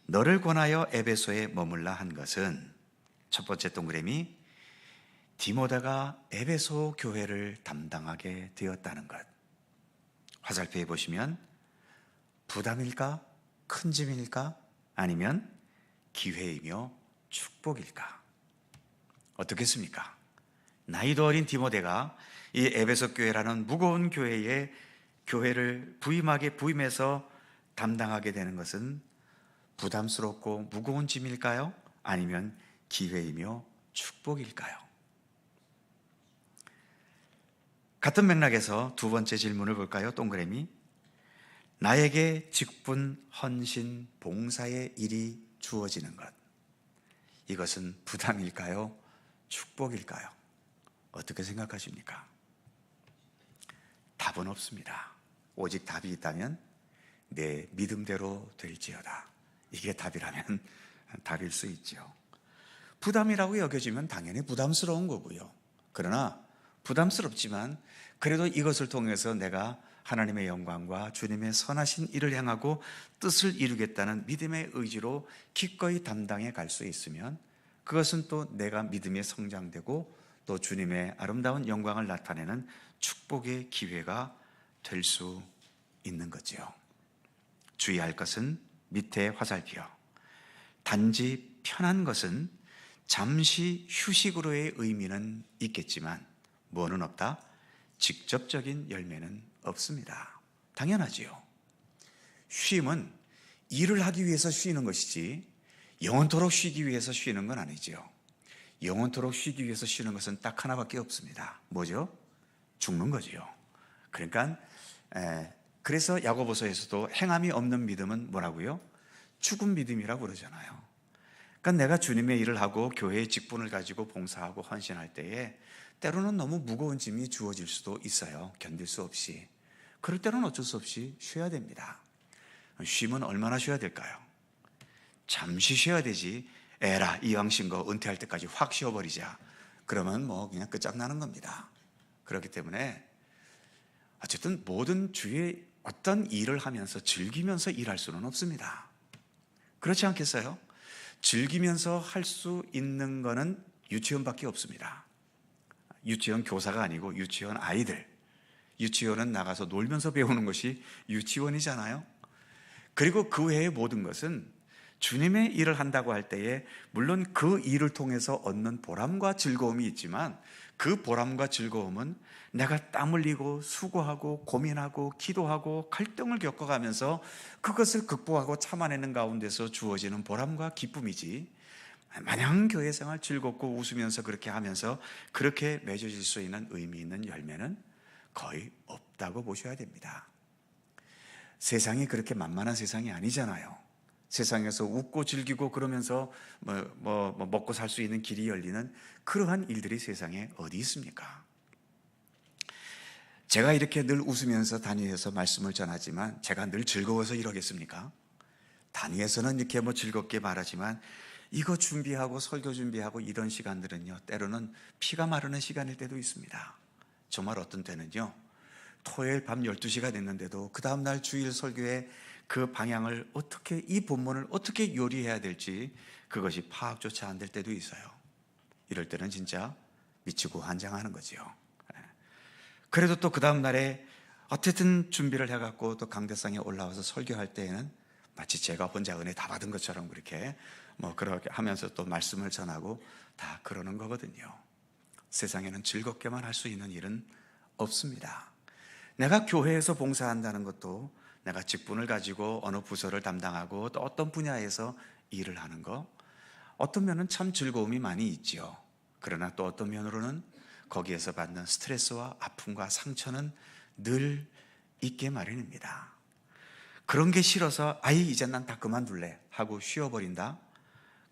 너를 권하여 에베소에 머물라 한 것은, 첫 번째 동그라미, 디모데가 에베소 교회를 담당하게 되었다는 것. 화살표에 보시면 부담일까? 큰 짐일까? 아니면 기회이며 축복일까? 어떻겠습니까? 나이도 어린 디모데가 이 에베소 교회라는 무거운 교회를 부임해서 담당하게 되는 것은 부담스럽고 무거운 짐일까요? 아니면 기회이며 축복일까요? 같은 맥락에서 두 번째 질문을 볼까요? 동그라미. 나에게 직분, 헌신, 봉사의 일이 주어지는 것, 이것은 부담일까요? 축복일까요? 어떻게 생각하십니까? 답은 없습니다. 오직 답이 있다면 내 믿음대로 될지어다, 이게 답이라면 답일 수 있죠. 부담이라고 여겨지면 당연히 부담스러운 거고요. 그러나 부담스럽지만 그래도 이것을 통해서 내가 하나님의 영광과 주님의 선하신 일을 행하고 뜻을 이루겠다는 믿음의 의지로 기꺼이 담당해 갈 수 있으면 그것은 또 내가 믿음에 성장되고 또 주님의 아름다운 영광을 나타내는 축복의 기회가 될 수 있는 거지요. 주의할 것은 밑에 화살표. 단지 편한 것은 잠시 휴식으로의 의미는 있겠지만 뭐는 없다? 직접적인 열매는 없습니다. 당연하지요. 쉼은 일을 하기 위해서 쉬는 것이지 영원토록 쉬기 위해서 쉬는 건 아니지요. 영원토록 쉬기 위해서 쉬는 것은 딱 하나밖에 없습니다. 뭐죠? 죽는 거지요. 그러니까 그래서 야고보서에서도 행함이 없는 믿음은 뭐라고요? 죽은 믿음이라고 그러잖아요. 그러니까 내가 주님의 일을 하고 교회의 직분을 가지고 봉사하고 헌신할 때에 때로는 너무 무거운 짐이 주어질 수도 있어요. 견딜 수 없이. 그럴 때는 어쩔 수 없이 쉬어야 됩니다. 쉼은 얼마나 쉬어야 될까요? 잠시 쉬어야 되지. 에라 이왕 쉰 거 은퇴할 때까지 확 쉬어버리자. 그러면 뭐 그냥 끝장나는 겁니다. 그렇기 때문에 어쨌든 모든 주의 어떤 일을 하면서 즐기면서 일할 수는 없습니다. 그렇지 않겠어요? 즐기면서 할 수 있는 거는 유치원밖에 없습니다. 유치원 교사가 아니고 유치원 아이들. 유치원은 나가서 놀면서 배우는 것이 유치원이잖아요. 그리고 그 외의 모든 것은 주님의 일을 한다고 할 때에 물론 그 일을 통해서 얻는 보람과 즐거움이 있지만 그 보람과 즐거움은 내가 땀 흘리고 수고하고 고민하고 기도하고 갈등을 겪어가면서 그것을 극복하고 참아내는 가운데서 주어지는 보람과 기쁨이지, 마냥 교회 생활 즐겁고 웃으면서 그렇게 하면서 그렇게 맺어질 수 있는 의미 있는 열매는 거의 없다고 보셔야 됩니다. 세상이 그렇게 만만한 세상이 아니잖아요. 세상에서 웃고 즐기고 그러면서 먹고 살 수 있는 길이 열리는 그러한 일들이 세상에 어디 있습니까? 제가 이렇게 늘 웃으면서 단위에서 말씀을 전하지만 제가 늘 즐거워서 이러겠습니까? 단위에서는 이렇게 즐겁게 말하지만 이거 준비하고 설교 준비하고 이런 시간들은요, 때로는 피가 마르는 시간일 때도 있습니다. 정말 어떤 때는요, 토요일 밤 12시가 됐는데도 그 다음날 주일 설교에 그 방향을 어떻게, 이 본문을 어떻게 요리해야 될지 그것이 파악조차 안 될 때도 있어요. 이럴 때는 진짜 미치고 환장하는 거지요. 그래도 또 그 다음날에 어쨌든 준비를 해갖고 또 강대상에 올라와서 설교할 때에는 마치 제가 혼자 은혜 다 받은 것처럼 그렇게 그렇게 하면서 또 말씀을 전하고 다 그러는 거거든요. 세상에는 즐겁게만 할 수 있는 일은 없습니다. 내가 교회에서 봉사한다는 것도 내가 직분을 가지고 어느 부서를 담당하고 또 어떤 분야에서 일을 하는 거, 어떤 면은 참 즐거움이 많이 있지요. 그러나 또 어떤 면으로는 거기에서 받는 스트레스와 아픔과 상처는 늘 있게 마련입니다. 그런 게 싫어서 이제 난 다 그만둘래 하고 쉬어버린다?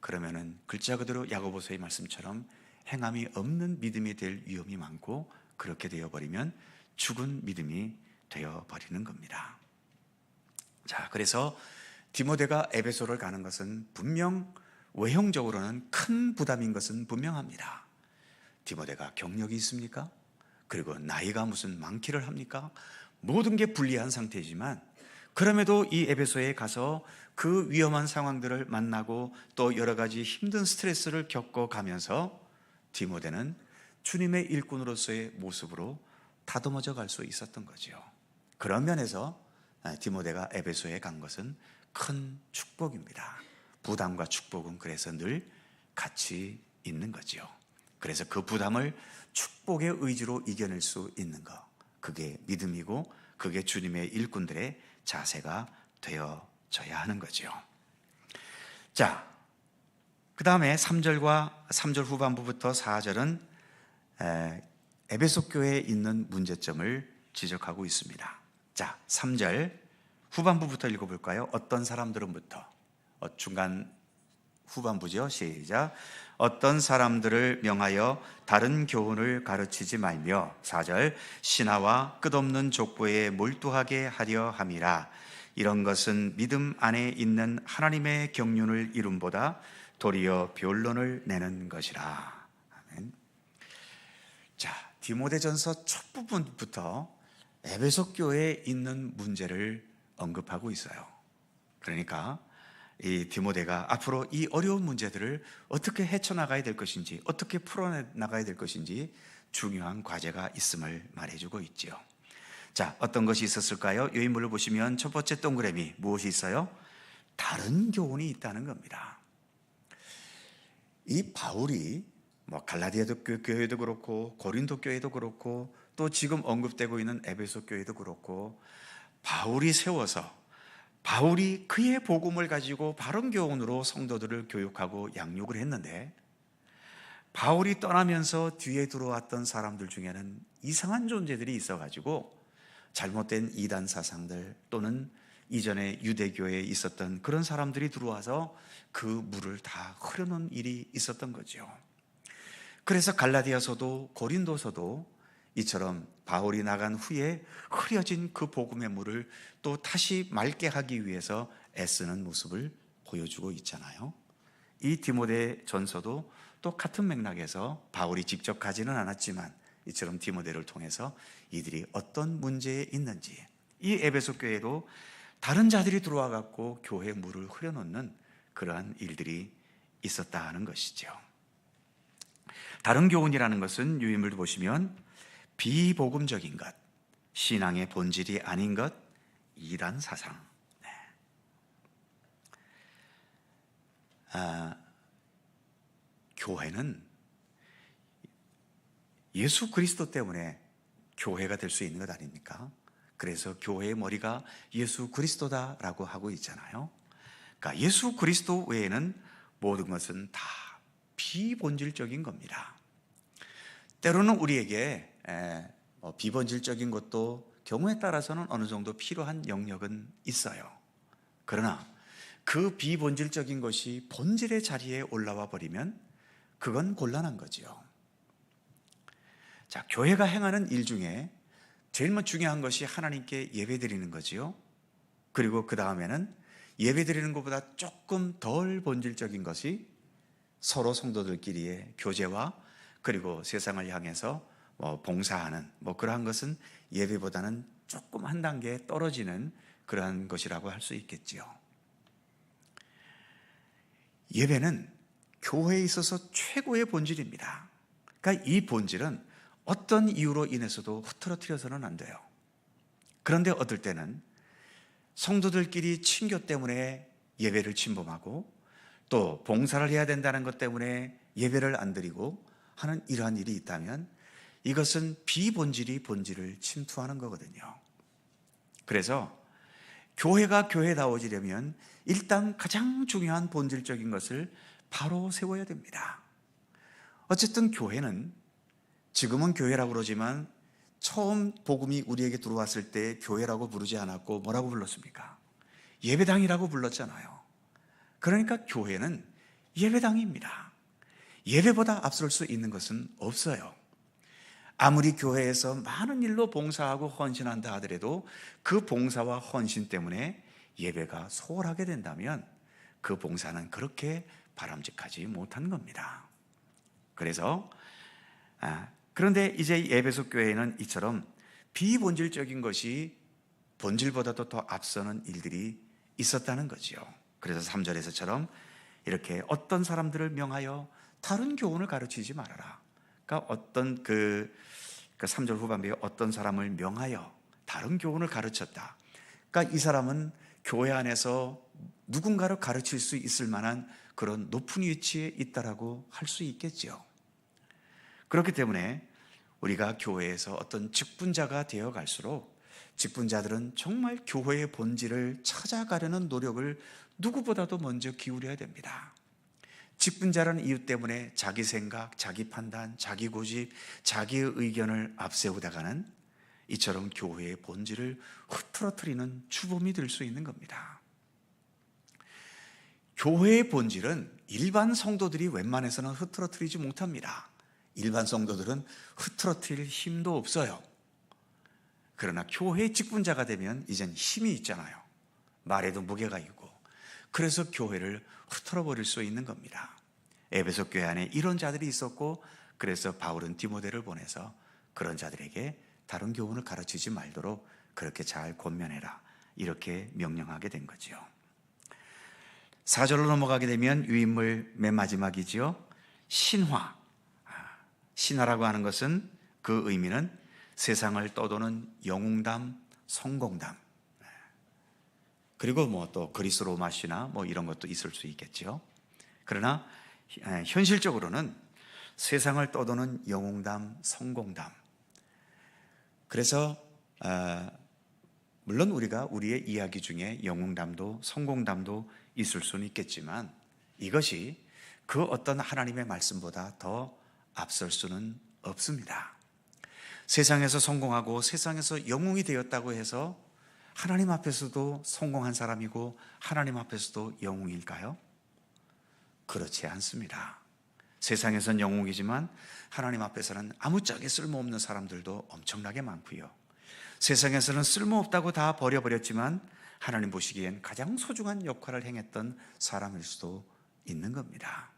그러면은 글자 그대로 야고보서의 말씀처럼 행함이 없는 믿음이 될 위험이 많고, 그렇게 되어버리면 죽은 믿음이 되어버리는 겁니다. 자, 그래서 디모데가 에베소를 가는 것은 분명 외형적으로는 큰 부담인 것은 분명합니다. 디모데가 경력이 있습니까? 그리고 나이가 무슨 많기를 합니까? 모든 게 불리한 상태이지만 그럼에도 이 에베소에 가서 그 위험한 상황들을 만나고 또 여러 가지 힘든 스트레스를 겪어가면서 디모데는 주님의 일꾼으로서의 모습으로 다듬어져 갈 수 있었던 거죠. 그런 면에서 디모데가 에베소에 간 것은 큰 축복입니다. 부담과 축복은 그래서 늘 같이 있는 거지요. 그래서 그 부담을 축복의 의지로 이겨낼 수 있는 것, 그게 믿음이고 그게 주님의 일꾼들의 자세가 되어져야 하는 거죠. 자, 그 다음에 3절 후반부부터 4절은 에베소 교회에 있는 문제점을 지적하고 있습니다. 자, 3절 후반부부터 읽어볼까요? 어떤 사람들은부터, 중간 후반부죠. 시작. 어떤 사람들을 명하여 다른 교훈을 가르치지 말며, 4절 신하와 끝없는 족보에 몰두하게 하려 함이라. 이런 것은 믿음 안에 있는 하나님의 경륜을 이룸보다 도리어 변론을 내는 것이라. 아멘. 자, 디모데전서 첫 부분부터 에베소 교회에 있는 문제를 언급하고 있어요. 그러니까 이 디모데가 앞으로 이 어려운 문제들을 어떻게 헤쳐나가야 될 것인지, 어떻게 풀어나가야 될 것인지 중요한 과제가 있음을 말해주고 있지요. 자, 어떤 것이 있었을까요? 요인물을 보시면 첫 번째 동그라미 무엇이 있어요? 다른 교훈이 있다는 겁니다. 이 바울이 갈라디아 교회도 그렇고 고린도 교회도 그렇고 또 지금 언급되고 있는 에베소 교회도 그렇고 바울이 세워서 바울이 그의 복음을 가지고 바른 교훈으로 성도들을 교육하고 양육을 했는데 바울이 떠나면서 뒤에 들어왔던 사람들 중에는 이상한 존재들이 있어가지고 잘못된 이단 사상들 또는 이전에 유대교회에 있었던 그런 사람들이 들어와서 그 물을 다 흐르는 일이 있었던 거죠. 그래서 갈라디아서도 고린도서도 이처럼 바울이 나간 후에 흐려진 그 복음의 물을 또 다시 맑게 하기 위해서 애쓰는 모습을 보여주고 있잖아요. 이 디모데 전서도 또 같은 맥락에서 바울이 직접 가지는 않았지만 이처럼 디모데를 통해서 이들이 어떤 문제에 있는지, 이 에베소 교회도 다른 자들이 들어와 갖고 교회 물을 흐려놓는 그러한 일들이 있었다 하는 것이죠. 다른 교훈이라는 것은 유인물도 보시면 비복음적인 것, 신앙의 본질이 아닌 것, 이단 사상. 교회는 예수 그리스도 때문에 교회가 될 수 있는 것 아닙니까? 그래서 교회의 머리가 예수 그리스도다라고 하고 있잖아요. 그러니까 예수 그리스도 외에는 모든 것은 다 비본질적인 겁니다. 때로는 우리에게 비본질적인 것도 경우에 따라서는 어느 정도 필요한 영역은 있어요. 그러나 그 비본질적인 것이 본질의 자리에 올라와 버리면 그건 곤란한 거지요. 자, 교회가 행하는 일 중에 제일 중요한 것이 하나님께 예배드리는 거지요. 그리고 그 다음에는 예배드리는 것보다 조금 덜 본질적인 것이 서로 성도들끼리의 교제와 그리고 세상을 향해서 봉사하는 그러한 것은 예배보다는 조금 한 단계 떨어지는 그러한 것이라고 할 수 있겠지요. 예배는 교회에 있어서 최고의 본질입니다. 그러니까 이 본질은 어떤 이유로 인해서도 흐트러뜨려서는 안 돼요. 그런데 어떨 때는 성도들끼리 친교 때문에 예배를 침범하고 또 봉사를 해야 된다는 것 때문에 예배를 안 드리고 하는 이러한 일이 있다면 이것은 비본질이 본질을 침투하는 거거든요. 그래서 교회가 교회다워지려면 일단 가장 중요한 본질적인 것을 바로 세워야 됩니다. 어쨌든 교회는 지금은 교회라고 그러지만 처음 복음이 우리에게 들어왔을 때 교회라고 부르지 않았고 뭐라고 불렀습니까? 예배당이라고 불렀잖아요. 그러니까 교회는 예배당입니다. 예배보다 앞설 수 있는 것은 없어요. 아무리 교회에서 많은 일로 봉사하고 헌신한다 하더라도 그 봉사와 헌신 때문에 예배가 소홀하게 된다면 그 봉사는 그렇게 바람직하지 못한 겁니다. 그래서 그런데 이제 에베소 교회는 이처럼 비본질적인 것이 본질보다도 더 앞서는 일들이 있었다는 거지요. 그래서 3절에서처럼 이렇게 어떤 사람들을 명하여 다른 교훈을 가르치지 말아라. 그러니까 어떤 그 3절 후반부에 어떤 사람을 명하여 다른 교훈을 가르쳤다. 그러니까 이 사람은 교회 안에서 누군가를 가르칠 수 있을 만한 그런 높은 위치에 있다라고 할 수 있겠지요. 그렇기 때문에 우리가 교회에서 어떤 직분자가 되어 갈수록 직분자들은 정말 교회의 본질을 찾아가려는 노력을 누구보다도 먼저 기울여야 됩니다. 직분자라는 이유 때문에 자기 생각, 자기 판단, 자기 고집, 자기의 의견을 앞세우다가는 이처럼 교회의 본질을 흐트러뜨리는 주범이 될 수 있는 겁니다. 교회의 본질은 일반 성도들이 웬만해서는 흐트러뜨리지 못합니다. 일반 성도들은 흐트러뜨릴 힘도 없어요. 그러나 교회의 직분자가 되면 이젠 힘이 있잖아요. 말에도 무게가 있고. 그래서 교회를 흐트러버릴 수 있는 겁니다. 에베소 교회 안에 이런 자들이 있었고 그래서 바울은 디모데를 보내서 그런 자들에게 다른 교훈을 가르치지 말도록 그렇게 잘 권면해라, 이렇게 명령하게 된 거죠. 4절로 넘어가게 되면 유인물 맨 마지막이지요. 신화. 신화라고 하는 것은 그 의미는 세상을 떠도는 영웅담, 성공담, 그리고 뭐 또 그리스 로마 신화 뭐 이런 것도 있을 수 있겠죠. 그러나 현실적으로는 세상을 떠도는 영웅담, 성공담. 그래서 물론 우리가 우리의 이야기 중에 영웅담도 성공담도 있을 수는 있겠지만 이것이 그 어떤 하나님의 말씀보다 더 앞설 수는 없습니다. 세상에서 성공하고 세상에서 영웅이 되었다고 해서 하나님 앞에서도 성공한 사람이고 하나님 앞에서도 영웅일까요? 그렇지 않습니다. 세상에선 영웅이지만 하나님 앞에서는 아무짝에 쓸모없는 사람들도 엄청나게 많고요. 세상에서는 쓸모없다고 다 버려버렸지만 하나님 보시기엔 가장 소중한 역할을 행했던 사람일 수도 있는 겁니다.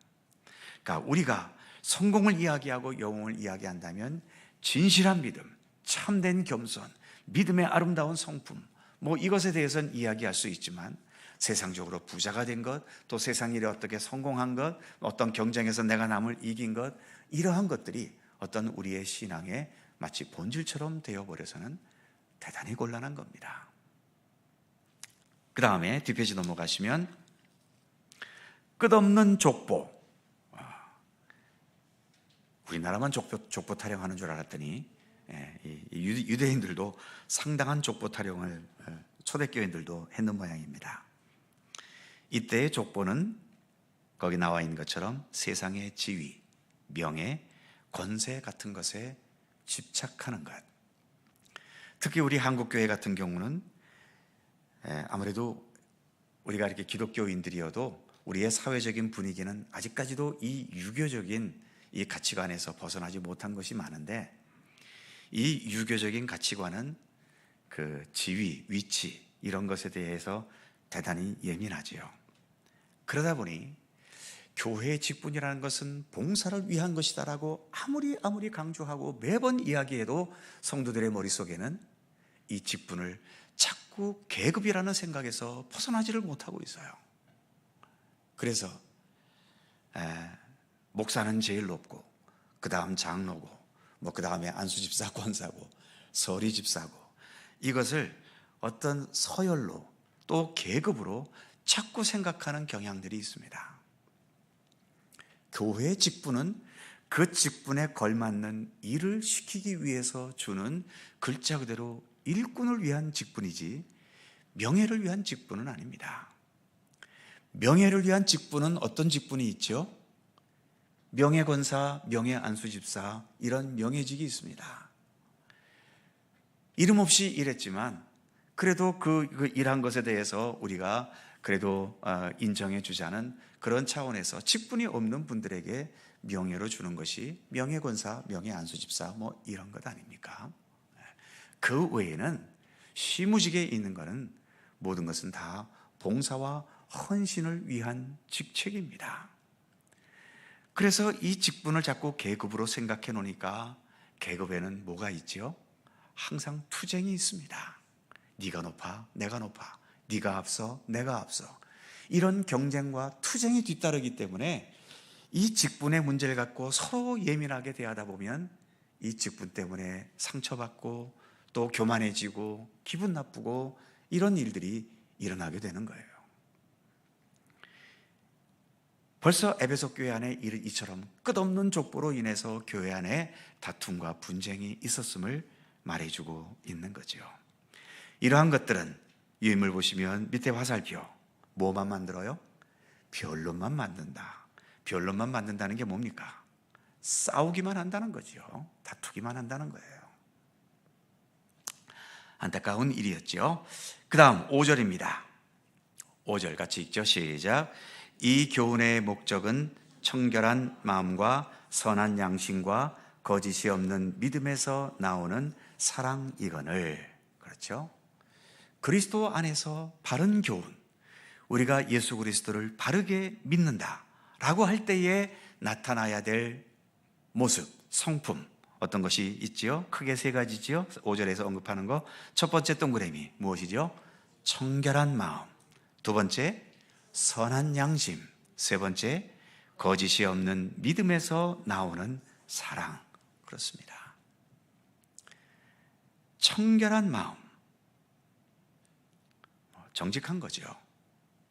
그러니까 우리가 성공을 이야기하고 영웅을 이야기한다면 진실한 믿음, 참된 겸손, 믿음의 아름다운 성품, 뭐 이것에 대해서는 이야기할 수 있지만 세상적으로 부자가 된 것, 또 세상 일에 어떻게 성공한 것, 어떤 경쟁에서 내가 남을 이긴 것, 이러한 것들이 어떤 우리의 신앙의 마치 본질처럼 되어버려서는 대단히 곤란한 겁니다. 그 다음에 뒷페이지 넘어가시면 끝없는 족보. 우리나라만 족보 타령하는 줄 알았더니 유대인들도 상당한 족보 타령을 초대교인들도 했는 모양입니다. 이때의 족보는 거기 나와 있는 것처럼 세상의 지위, 명예, 권세 같은 것에 집착하는 것. 특히 우리 한국교회 같은 경우는 아무래도 우리가 이렇게 기독교인들이어도 우리의 사회적인 분위기는 아직까지도 이 유교적인 이 가치관에서 벗어나지 못한 것이 많은데, 이 유교적인 가치관은 그 지위, 위치 이런 것에 대해서 대단히 예민하지요. 그러다 보니 교회의 직분이라는 것은 봉사를 위한 것이다라고 아무리 강조하고 매번 이야기해도 성도들의 머릿속에는 이 직분을 자꾸 계급이라는 생각에서 벗어나지를 못하고 있어요. 그래서 목사는 제일 높고 그 다음 장로고 뭐 그 다음에 안수집사, 권사고 서리집사고, 이것을 어떤 서열로 또 계급으로 자꾸 생각하는 경향들이 있습니다. 교회의 직분은 그 직분에 걸맞는 일을 시키기 위해서 주는 글자 그대로 일꾼을 위한 직분이지 명예를 위한 직분은 아닙니다. 명예를 위한 직분은 어떤 직분이 있죠? 명예권사, 명예안수집사, 이런 명예직이 있습니다. 이름 없이 일했지만 그래도 그 일한 것에 대해서 우리가 그래도 인정해 주자는 그런 차원에서 직분이 없는 분들에게 명예로 주는 것이 명예권사, 명예안수집사 뭐 이런 것 아닙니까? 그 외에는 시무직에 있는 것은 모든 것은 다 봉사와 헌신을 위한 직책입니다. 그래서 이 직분을 자꾸 계급으로 생각해 놓으니까 계급에는 뭐가 있죠? 항상 투쟁이 있습니다. 네가 높아, 내가 높아, 네가 앞서, 내가 앞서, 이런 경쟁과 투쟁이 뒤따르기 때문에 이 직분의 문제를 갖고 서로 예민하게 대하다 보면 이 직분 때문에 상처받고 또 교만해지고 기분 나쁘고 이런 일들이 일어나게 되는 거예요. 벌써 에베소 교회 안에 이처럼 끝없는 족보로 인해서 교회 안에 다툼과 분쟁이 있었음을 말해주고 있는 거죠. 이러한 것들은 유인물 보시면 밑에 화살표 뭐만 만들어요? 변론만 만든다. 변론만 만든다는 게 뭡니까? 싸우기만 한다는 거죠. 다투기만 한다는 거예요. 안타까운 일이었죠. 그 다음 5절입니다. 5절 같이 읽죠. 시작. 이 교훈의 목적은 청결한 마음과 선한 양심과 거짓이 없는 믿음에서 나오는 사랑이거늘. 그렇죠? 그리스도 안에서 바른 교훈, 우리가 예수 그리스도를 바르게 믿는다 라고 할 때에 나타나야 될 모습, 성품, 어떤 것이 있지요? 크게 세 가지지요. 5절에서 언급하는 거. 첫 번째 동그라미 무엇이죠? 청결한 마음. 두 번째, 선한 양심. 세 번째, 거짓이 없는 믿음에서 나오는 사랑. 그렇습니다. 청결한 마음, 정직한 거죠.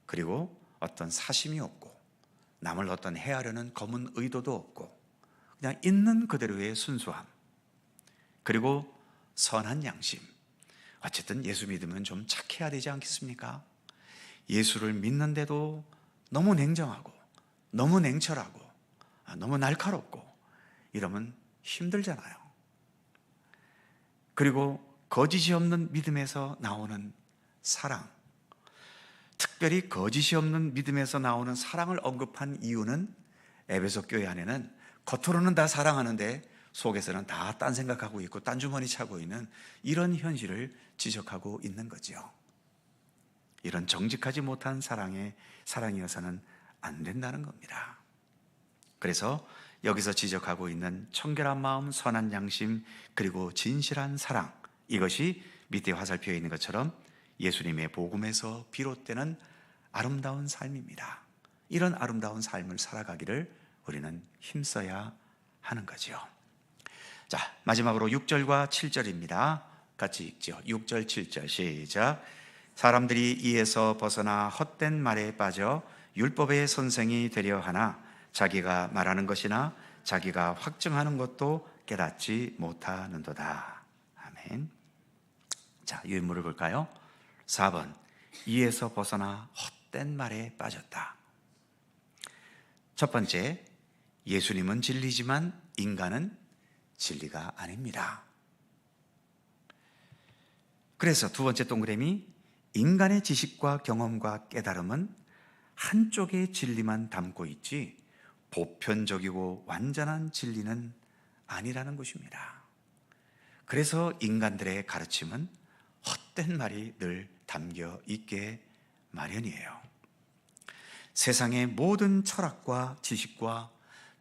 그리고 어떤 사심이 없고 남을 어떤 해하려는 검은 의도도 없고 그냥 있는 그대로의 순수함. 그리고 선한 양심. 어쨌든 예수 믿으면 좀 착해야 되지 않겠습니까? 예수를 믿는데도 너무 냉정하고 너무 냉철하고 너무 날카롭고 이러면 힘들잖아요. 그리고 거짓이 없는 믿음에서 나오는 사랑. 특별히 거짓이 없는 믿음에서 나오는 사랑을 언급한 이유는 에베소 교회 안에는 겉으로는 다 사랑하는데 속에서는 다 딴 생각하고 있고 딴 주머니 차고 있는 이런 현실을 지적하고 있는 거죠. 이런 정직하지 못한 사랑이어서는 안 된다는 겁니다. 그래서 여기서 지적하고 있는 청결한 마음, 선한 양심, 그리고 진실한 사랑, 이것이 밑에 화살표에 있는 것처럼 예수님의 복음에서 비롯되는 아름다운 삶입니다. 이런 아름다운 삶을 살아가기를 우리는 힘써야 하는 거죠. 자, 마지막으로 6절과 7절입니다. 같이 읽죠. 6절, 7절 시작. 사람들이 이에서 벗어나 헛된 말에 빠져 율법의 선생이 되려 하나 자기가 말하는 것이나 자기가 확증하는 것도 깨닫지 못하는도다. 아멘. 자, 유인물을 볼까요? 4번, 이에서 벗어나 헛된 말에 빠졌다. 첫 번째, 예수님은 진리지만 인간은 진리가 아닙니다. 그래서 두 번째 동그라미, 인간의 지식과 경험과 깨달음은 한쪽의 진리만 담고 있지 보편적이고 완전한 진리는 아니라는 것입니다. 그래서 인간들의 가르침은 헛된 말이 늘 담겨 있게 마련이에요. 세상의 모든 철학과 지식과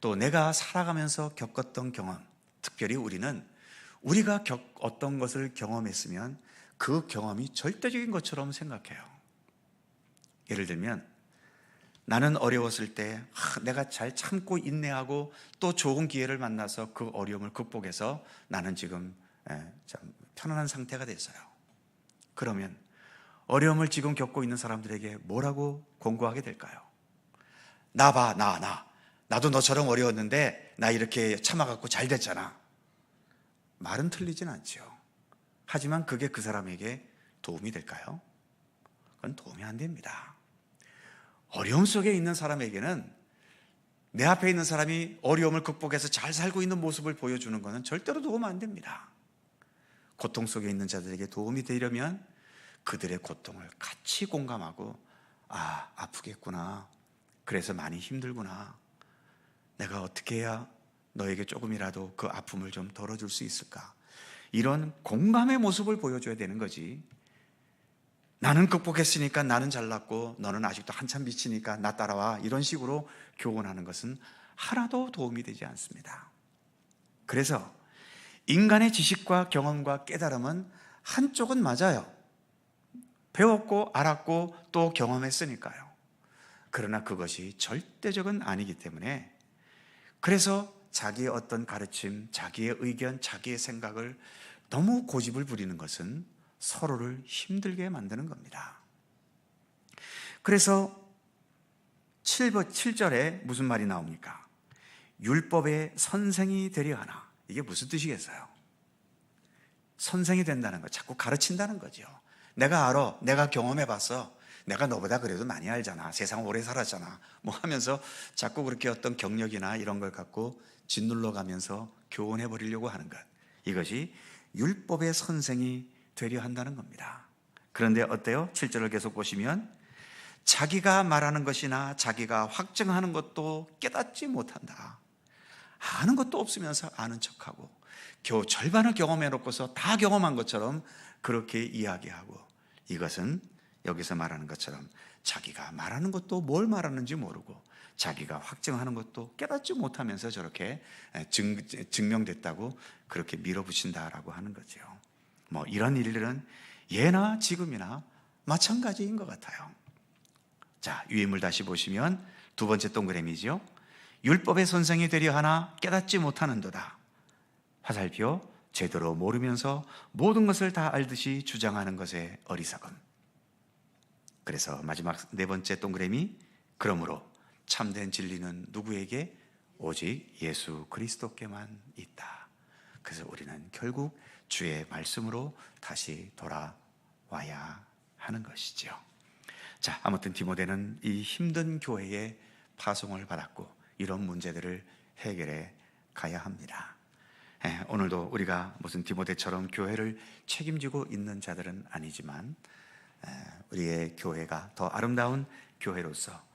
또 내가 살아가면서 겪었던 경험, 특별히 우리가 어떤 것을 경험했으면 그 경험이 절대적인 것처럼 생각해요. 예를 들면 나는 어려웠을 때 내가 잘 참고 인내하고 또 좋은 기회를 만나서 그 어려움을 극복해서 나는 지금 편안한 상태가 됐어요. 그러면 어려움을 지금 겪고 있는 사람들에게 뭐라고 권고하게 될까요? 나 봐, 나도 너처럼 어려웠는데 나 이렇게 참아갖고 잘 됐잖아. 말은 틀리진 않죠. 하지만 그게 그 사람에게 도움이 될까요? 그건 도움이 안 됩니다. 어려움 속에 있는 사람에게는 내 앞에 있는 사람이 어려움을 극복해서 잘 살고 있는 모습을 보여주는 것은 절대로 도움 안 됩니다. 고통 속에 있는 자들에게 도움이 되려면 그들의 고통을 같이 공감하고 아프겠구나. 그래서 많이 힘들구나. 내가 어떻게 해야 너에게 조금이라도 그 아픔을 좀 덜어줄 수 있을까? 이런 공감의 모습을 보여줘야 되는 거지. 나는 극복했으니까 나는 잘났고 너는 아직도 한참 미치니까 나 따라와. 이런 식으로 교훈하는 것은 하나도 도움이 되지 않습니다. 그래서 인간의 지식과 경험과 깨달음은 한쪽은 맞아요. 배웠고 알았고 또 경험했으니까요. 그러나 그것이 절대적은 아니기 때문에 그래서 자기의 어떤 가르침, 자기의 의견, 자기의 생각을 너무 고집을 부리는 것은 서로를 힘들게 만드는 겁니다. 그래서 7절에 무슨 말이 나옵니까? 율법의 선생이 되려 하나. 이게 무슨 뜻이겠어요? 선생이 된다는 거, 자꾸 가르친다는 거죠. 내가 알아, 내가 경험해봤어, 내가 너보다 그래도 많이 알잖아, 세상 오래 살았잖아 뭐 하면서 자꾸 그렇게 어떤 경력이나 이런 걸 갖고 짓눌러 가면서 교훈해 버리려고 하는 것, 이것이 율법의 선생이 되려 한다는 겁니다. 그런데 어때요? 7절을 계속 보시면 자기가 말하는 것이나 자기가 확증하는 것도 깨닫지 못한다. 아는 것도 없으면서 아는 척하고 겨우 절반을 경험해 놓고서 다 경험한 것처럼 그렇게 이야기하고, 이것은 여기서 말하는 것처럼 자기가 말하는 것도 뭘 말하는지 모르고 자기가 확증하는 것도 깨닫지 못하면서 저렇게 증명됐다고 그렇게 밀어붙인다라고 하는 거죠. 뭐 이런 일들은 예나 지금이나 마찬가지인 것 같아요. 자, 유인물 다시 보시면 두 번째 동그라미죠. 율법의 선생이 되려 하나 깨닫지 못하는도다. 화살표, 제대로 모르면서 모든 것을 다 알듯이 주장하는 것의 어리석음. 그래서 마지막 네 번째 동그라미, 그러므로 참된 진리는 누구에게? 오직 예수 그리스도께만 있다. 그래서 우리는 결국 주의 말씀으로 다시 돌아와야 하는 것이죠. 자, 아무튼 디모데는 이 힘든 교회에 파송을 받았고 이런 문제들을 해결해 가야 합니다. 오늘도 우리가 무슨 디모데처럼 교회를 책임지고 있는 자들은 아니지만 우리의 교회가 더 아름다운 교회로서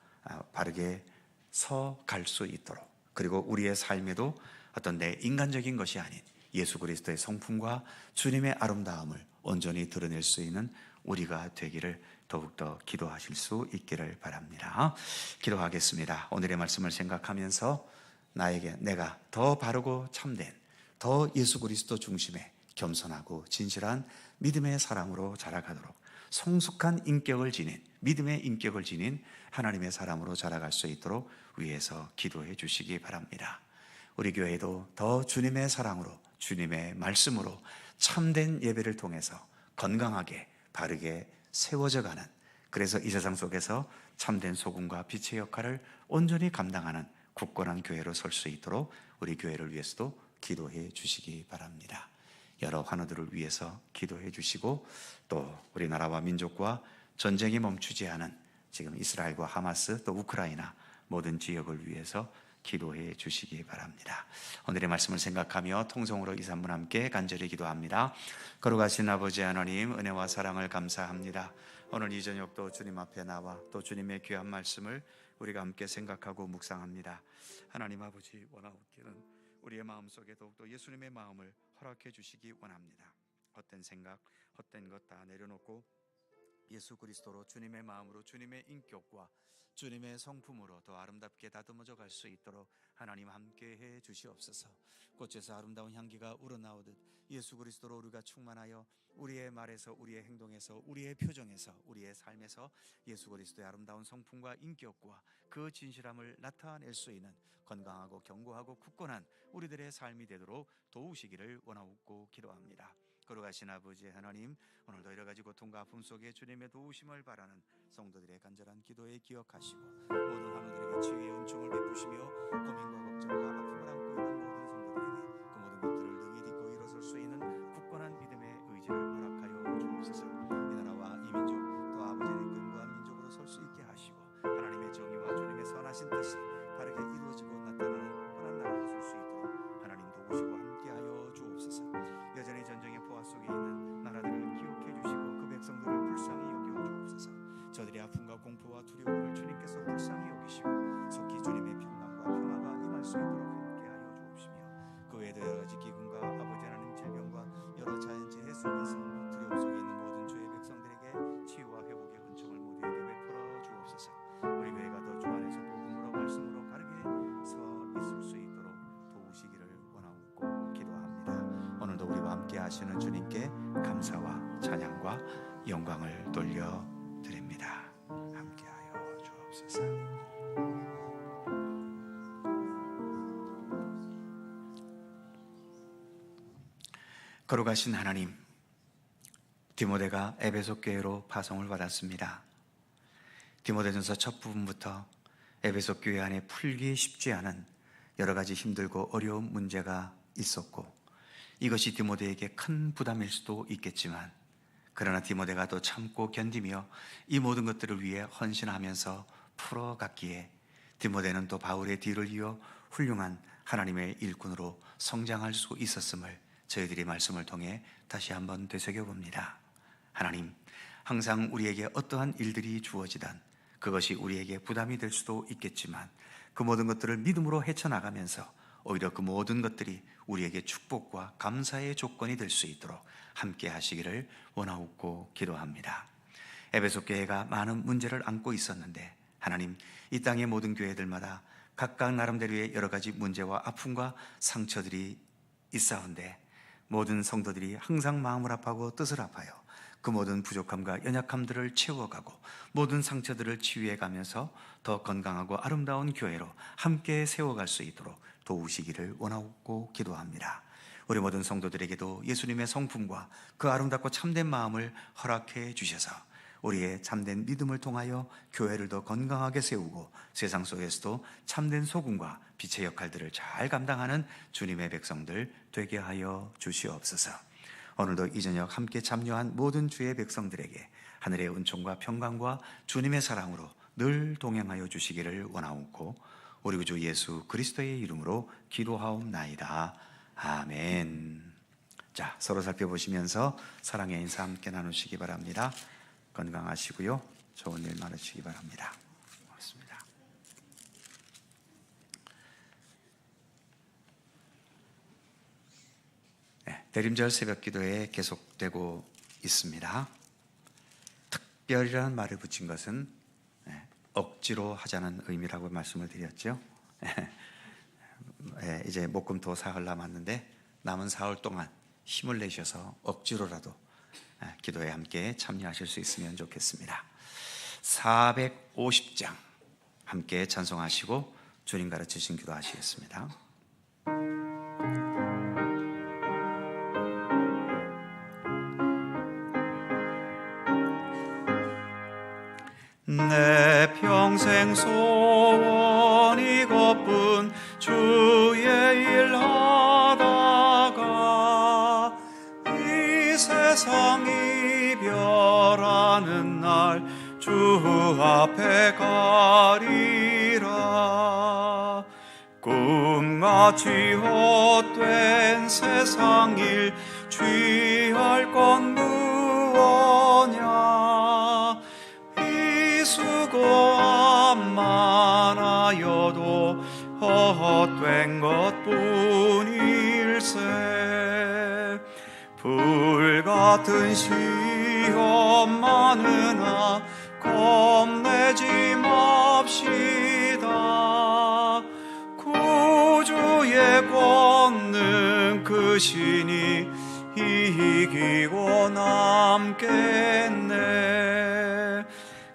바르게 서 갈 수 있도록, 그리고 우리의 삶에도 어떤 내 인간적인 것이 아닌 예수 그리스도의 성품과 주님의 아름다움을 온전히 드러낼 수 있는 우리가 되기를 더욱더 기도하실 수 있기를 바랍니다. 기도하겠습니다. 오늘의 말씀을 생각하면서 내가 더 바르고 참된, 더 예수 그리스도 중심의 겸손하고 진실한 믿음의 사람으로 자라가도록, 성숙한 인격을 지닌, 믿음의 인격을 지닌 하나님의 사람으로 자라갈 수 있도록 위해서 기도해 주시기 바랍니다. 우리 교회도 더 주님의 사랑으로, 주님의 말씀으로 참된 예배를 통해서 건강하게 바르게 세워져가는, 그래서 이 세상 속에서 참된 소금과 빛의 역할을 온전히 감당하는 굳건한 교회로 설 수 있도록 우리 교회를 위해서도 기도해 주시기 바랍니다. 여러 환우들을 위해서 기도해 주시고, 또 우리나라와 민족과 전쟁이 멈추지 않은 지금 이스라엘과 하마스, 또 우크라이나 모든 지역을 위해서 기도해 주시기 바랍니다. 오늘의 말씀을 생각하며 통성으로 2, 3분 함께 간절히 기도합니다. 거룩하신 아버지 하나님, 은혜와 사랑을 감사합니다. 오늘 이 저녁도 주님 앞에 나와 또 주님의 귀한 말씀을 우리가 함께 생각하고 묵상합니다. 하나님 아버지, 원하옵기는 우리의 마음속에 더욱더 예수님의 마음을 허락해 주시기 원합니다. 헛된 생각, 헛된 것 다 내려놓고 예수 그리스도로, 주님의 마음으로, 주님의 인격과 주님의 성품으로 더 아름답게 다듬어져 갈 수 있도록 하나님 함께해 주시옵소서. 꽃에서 아름다운 향기가 우러나오듯 예수 그리스도로 우리가 충만하여 우리의 말에서, 우리의 행동에서, 우리의 표정에서, 우리의 삶에서 예수 그리스도의 아름다운 성품과 인격과 그 진실함을 나타낼 수 있는 건강하고 견고하고 굳건한 우리들의 삶이 되도록 도우시기를 원하옵고 기도합니다. 거룩하신 아버지 하나님, 오늘도 여러 가지 고통과 아픔 속에 주님의 도우심을 바라는 성도들의 간절한 기도에 기억하시고, 모든 환우들에게 치유의 은총을 베푸시며 고민과 걱정과 아픔을 안고 있는 모든 성도들에게 그 모든 것들을 능히 딛고 일어설 수 있는 굳건한 믿음의 의지를 허락하여 주옵소서. 이 나라와 이 민족, 또 아버지의 근거한 민족으로 설 수 있게 하시고, 하나님의 정의와 주님의 선하신 뜻이 바르게 이루어지고 나타나는 굳건한 나라로 설 수 있도록 하나님 도우시고 함께하여 주옵소서. 여전히 전쟁의 포화 속에 있는 나라들을 기억해 주시고 그 백성들을 불쌍히 여겨 주옵소서. 저들의 아픔과 공포와 두려움을 주님께서 불쌍히 여기시고 속히 주님의 평강과 평화가 임할 수 있도록 함께하여 주옵시며, 그 외에도 여러 가지 기근과 아버지 하나님 질병과 여러 자연재해 속에서 두려움 속에 있는 모든 주의 백성들에게 치유와 회복의 은총을 모두에게 베풀어 주옵소서. 우리 교회가 더 주 안에서 복음으로, 말씀으로 바르게 서 있을 수 있도록 도우시기를 원하옵고 기도합니다. 오늘도 우리와 함께 하시는 주님께 감사와 찬양과 영광을 돌려드립니다. 함께하여 주옵소서. 거룩하신 하나님, 디모데가 에베소 교회로 파송을 받았습니다. 디모데전서 첫 부분부터 에베소 교회 안에 풀기 쉽지 않은 여러 가지 힘들고 어려운 문제가 있었고, 이것이 디모데에게 큰 부담일 수도 있겠지만, 그러나 디모데가 또 참고 견디며 이 모든 것들을 위해 헌신하면서 풀어갔기에 디모데는 또 바울의 뒤를 이어 훌륭한 하나님의 일꾼으로 성장할 수 있었음을 저희들이 말씀을 통해 다시 한번 되새겨봅니다. 하나님, 항상 우리에게 어떠한 일들이 주어지단 그것이 우리에게 부담이 될 수도 있겠지만, 그 모든 것들을 믿음으로 헤쳐나가면서 오히려 그 모든 것들이 우리에게 축복과 감사의 조건이 될 수 있도록 함께 하시기를 원하옵고 기도합니다. 에베소 교회가 많은 문제를 안고 있었는데 하나님, 이 땅의 모든 교회들마다 각각 나름대로의 여러 가지 문제와 아픔과 상처들이 있사온데 모든 성도들이 항상 마음을 아파하고 뜻을 아파요. 그 모든 부족함과 연약함들을 채워가고 모든 상처들을 치유해가면서 더 건강하고 아름다운 교회로 함께 세워갈 수 있도록 도우시기를 원하고 기도합니다. 우리 모든 성도들에게도 예수님의 성품과 그 아름답고 참된 마음을 허락해 주셔서 우리의 참된 믿음을 통하여 교회를 더 건강하게 세우고 세상 속에서도 참된 소금과 빛의 역할들을 잘 감당하는 주님의 백성들 되게 하여 주시옵소서. 오늘도 이 저녁 함께 참여한 모든 주의 백성들에게 하늘의 은총과 평강과 주님의 사랑으로 늘 동행하여 주시기를 원하옵고 우리 구주 예수 그리스도의 이름으로 기도하옵나이다. 아멘. 자, 서로 살펴보시면서 사랑의 인사 함께 나누시기 바랍니다. 건강하시고요. 좋은 일 많으시기 바랍니다. 고맙습니다. 네, 대림절 새벽 기도에 계속되고 있습니다. 특별이라는 말을 붙인 것은 억지로 하자는 의미라고 말씀을 드렸죠. 이제 목금토 사흘 남았는데 남은 사흘 동안 힘을 내셔서 억지로라도 기도에 함께 참여하실 수 있으면 좋겠습니다. 450장 함께 찬송하시고 주님 가르치신 기도 하시겠습니다. 내 평생 소원 이것뿐 주의 일 하다가 이 세상 이별하는 날 주 앞에 가리라. 꿈같이 헛된 세상 일 취할 건 무엇냐. 수고함만 하여도 헛된 것뿐일세. 불같은 시험 많으나 겁내지 맙시다. 구주의 권능 크시니 이기고 남겠네.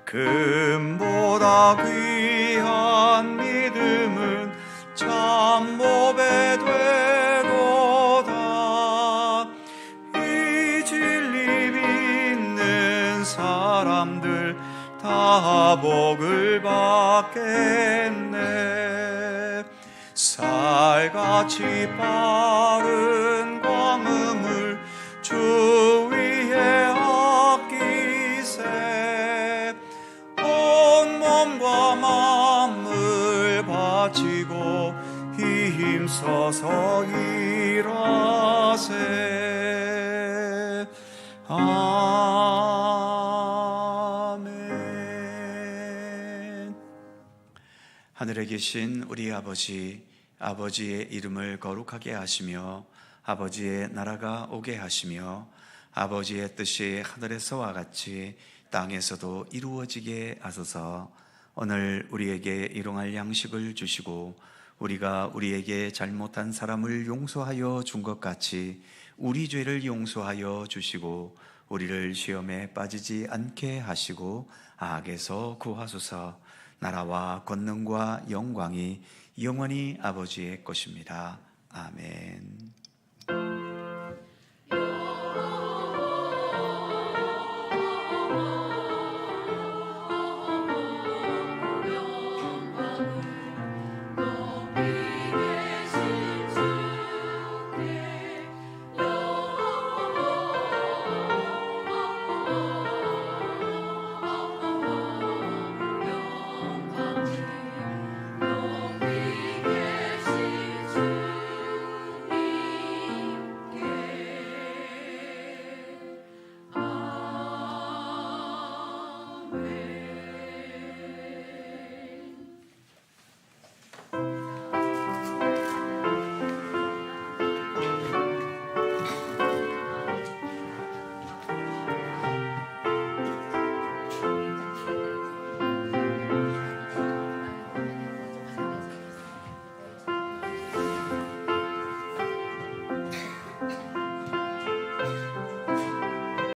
금보다 귀한 믿음은 참모배 되도다. 이 진리 믿는 사람들 다 복을 받겠네. 살같이 빠른 광음을 주 위에 아끼세. 몸과 마음을 바치고 힘써서 일하세. 아멘. 하늘에 계신 우리 아버지, 아버지의 이름을 거룩하게 하시며 아버지의 나라가 오게 하시며 아버지의 뜻이 하늘에서와 같이 땅에서도 이루어지게 하소서. 오늘 우리에게 일용할 양식을 주시고 우리가 우리에게 잘못한 사람을 용서하여 준 것 같이 우리 죄를 용서하여 주시고 우리를 시험에 빠지지 않게 하시고 악에서 구하소서. 나라와 권능과 영광이 영원히 아버지의 것입니다. 아멘.